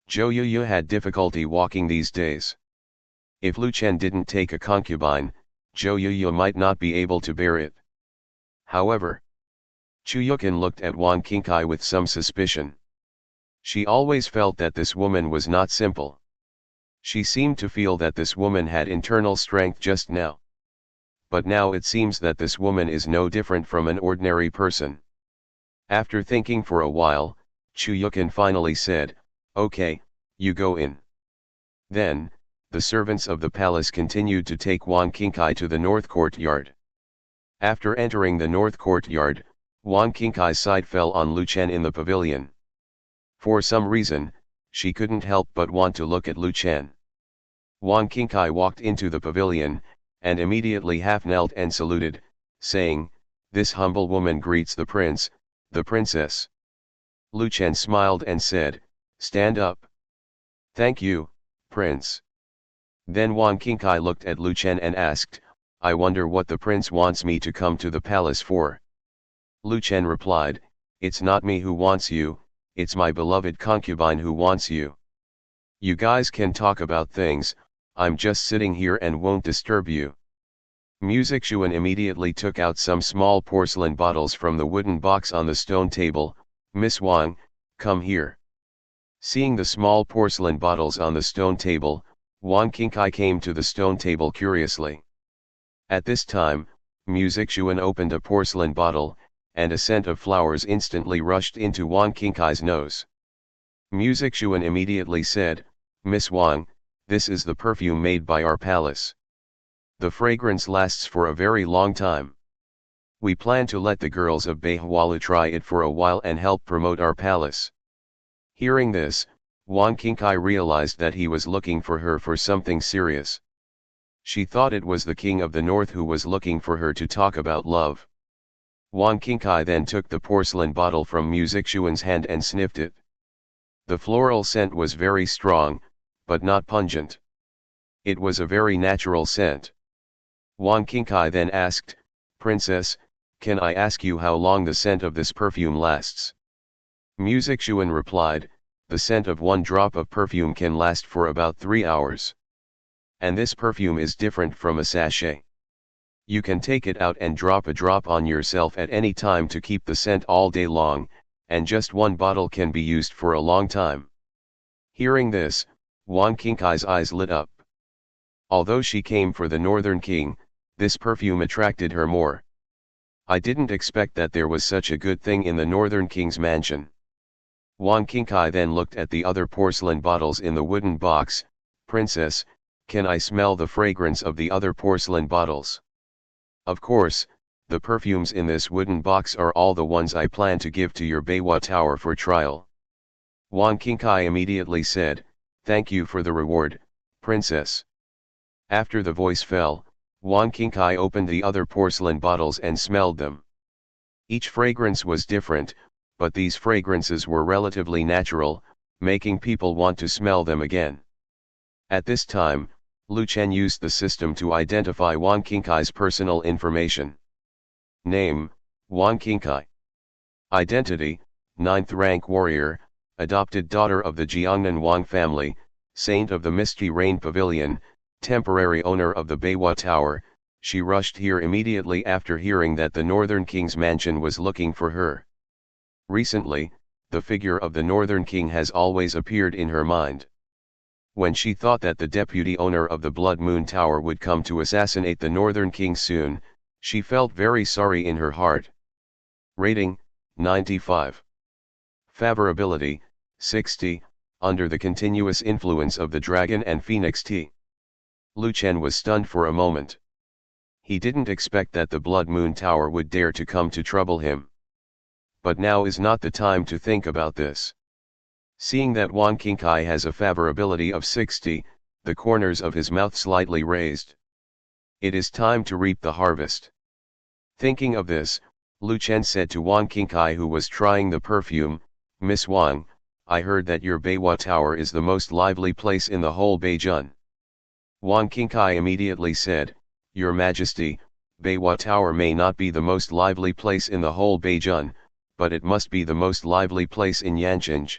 Zhou Yuyu had difficulty walking these days. If Lu Chen didn't take a concubine, Zhou Yuyu might not be able to bear it. However, Chu Yukin looked at Wang Qingkai with some suspicion. She always felt that this woman was not simple. She seemed to feel that this woman had internal strength just now. But now it seems that this woman is no different from an ordinary person. After thinking for a while, Chu Yukin finally said, "Okay, you go in." Then, the servants of the palace continued to take Wang Qingkai to the north courtyard. After entering the north courtyard, Wang Qingkai's sight fell on Lu Chen in the pavilion. For some reason, she couldn't help but want to look at Lu Chen. Wang Qingkai walked into the pavilion, and immediately half-knelt and saluted, saying, "This humble woman greets the prince, the princess." Lu Chen smiled and said, "Stand up." "Thank you, prince." Then Wang Qingkai looked at Lu Chen and asked, "I wonder what the prince wants me to come to the palace for." Lu Chen replied, "It's not me who wants you, it's my beloved concubine who wants you. You guys can talk about things, I'm just sitting here and won't disturb you." Music Xuan immediately took out some small porcelain bottles from the wooden box on the stone table. "Miss Wang, come here." Seeing the small porcelain bottles on the stone table, Wang Qingkai came to the stone table curiously. At this time, Music Xuan opened a porcelain bottle, and a scent of flowers instantly rushed into Wang Qingkai's nose. Music Xuan immediately said, "Miss Wang, this is the perfume made by our palace. The fragrance lasts for a very long time. We plan to let the girls of Beihualu try it for a while and help promote our palace." Hearing this, Wang Qingkai realized that he was looking for her for something serious. She thought it was the king of the north who was looking for her to talk about love. Wang Qingkai then took the porcelain bottle from Music Xuan's hand and sniffed it. The floral scent was very strong, but not pungent. It was a very natural scent. Wang Qingkai then asked, "Princess, can I ask you how long the scent of this perfume lasts?" Music Xuan replied, "The scent of one drop of perfume can last for about 3 hours. And this perfume is different from a sachet. You can take it out and drop a drop on yourself at any time to keep the scent all day long, and just one bottle can be used for a long time." Hearing this, Wang Qingkai's eyes lit up. Although she came for the northern king, this perfume attracted her more. "I didn't expect that there was such a good thing in the northern king's mansion." Wang Qingkai then looked at the other porcelain bottles in the wooden box. "Princess, can I smell the fragrance of the other porcelain bottles?" "Of course, the perfumes in this wooden box are all the ones I plan to give to your Beiwa Tower for trial." Wang Qingkai immediately said, "Thank you for the reward, princess." After the voice fell, Wang Qingkai opened the other porcelain bottles and smelled them. Each fragrance was different, but these fragrances were relatively natural, making people want to smell them again. At this time, Lu Chen used the system to identify Wang Qingkai's personal information. Name, Wang Qingkai. Identity, 9th rank warrior, adopted daughter of the Jiangnan Wang family, saint of the Misty Rain Pavilion, temporary owner of the Beiwa Tower. She rushed here immediately after hearing that the Northern King's mansion was looking for her. Recently, the figure of the Northern King has always appeared in her mind. When she thought that the deputy owner of the Blood Moon Tower would come to assassinate the Northern King soon, she felt very sorry in her heart. Rating, 95. Favorability, 60, under the continuous influence of the dragon and phoenix tea. Lu Chen was stunned for a moment. He didn't expect that the Blood Moon Tower would dare to come to trouble him. But now is not the time to think about this. Seeing that Wang Qingkai has a favorability of 60, the corners of his mouth slightly raised. It is time to reap the harvest. Thinking of this, Lu Chen said to Wang Qingkai, who was trying the perfume, "Miss Wang, I heard that your Beiwa Tower is the most lively place in the whole Beijun." Wang Qingkai immediately said, "Your Majesty, Beiwa Tower may not be the most lively place in the whole Beijun, but it must be the most lively place in Yanqing."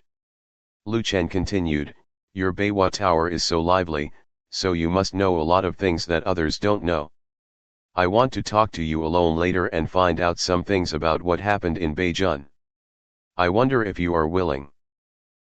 Lu Chen continued, "Your Beiwa Tower is so lively, so you must know a lot of things that others don't know. I want to talk to you alone later and find out some things about what happened in Beijun. I wonder if you are willing."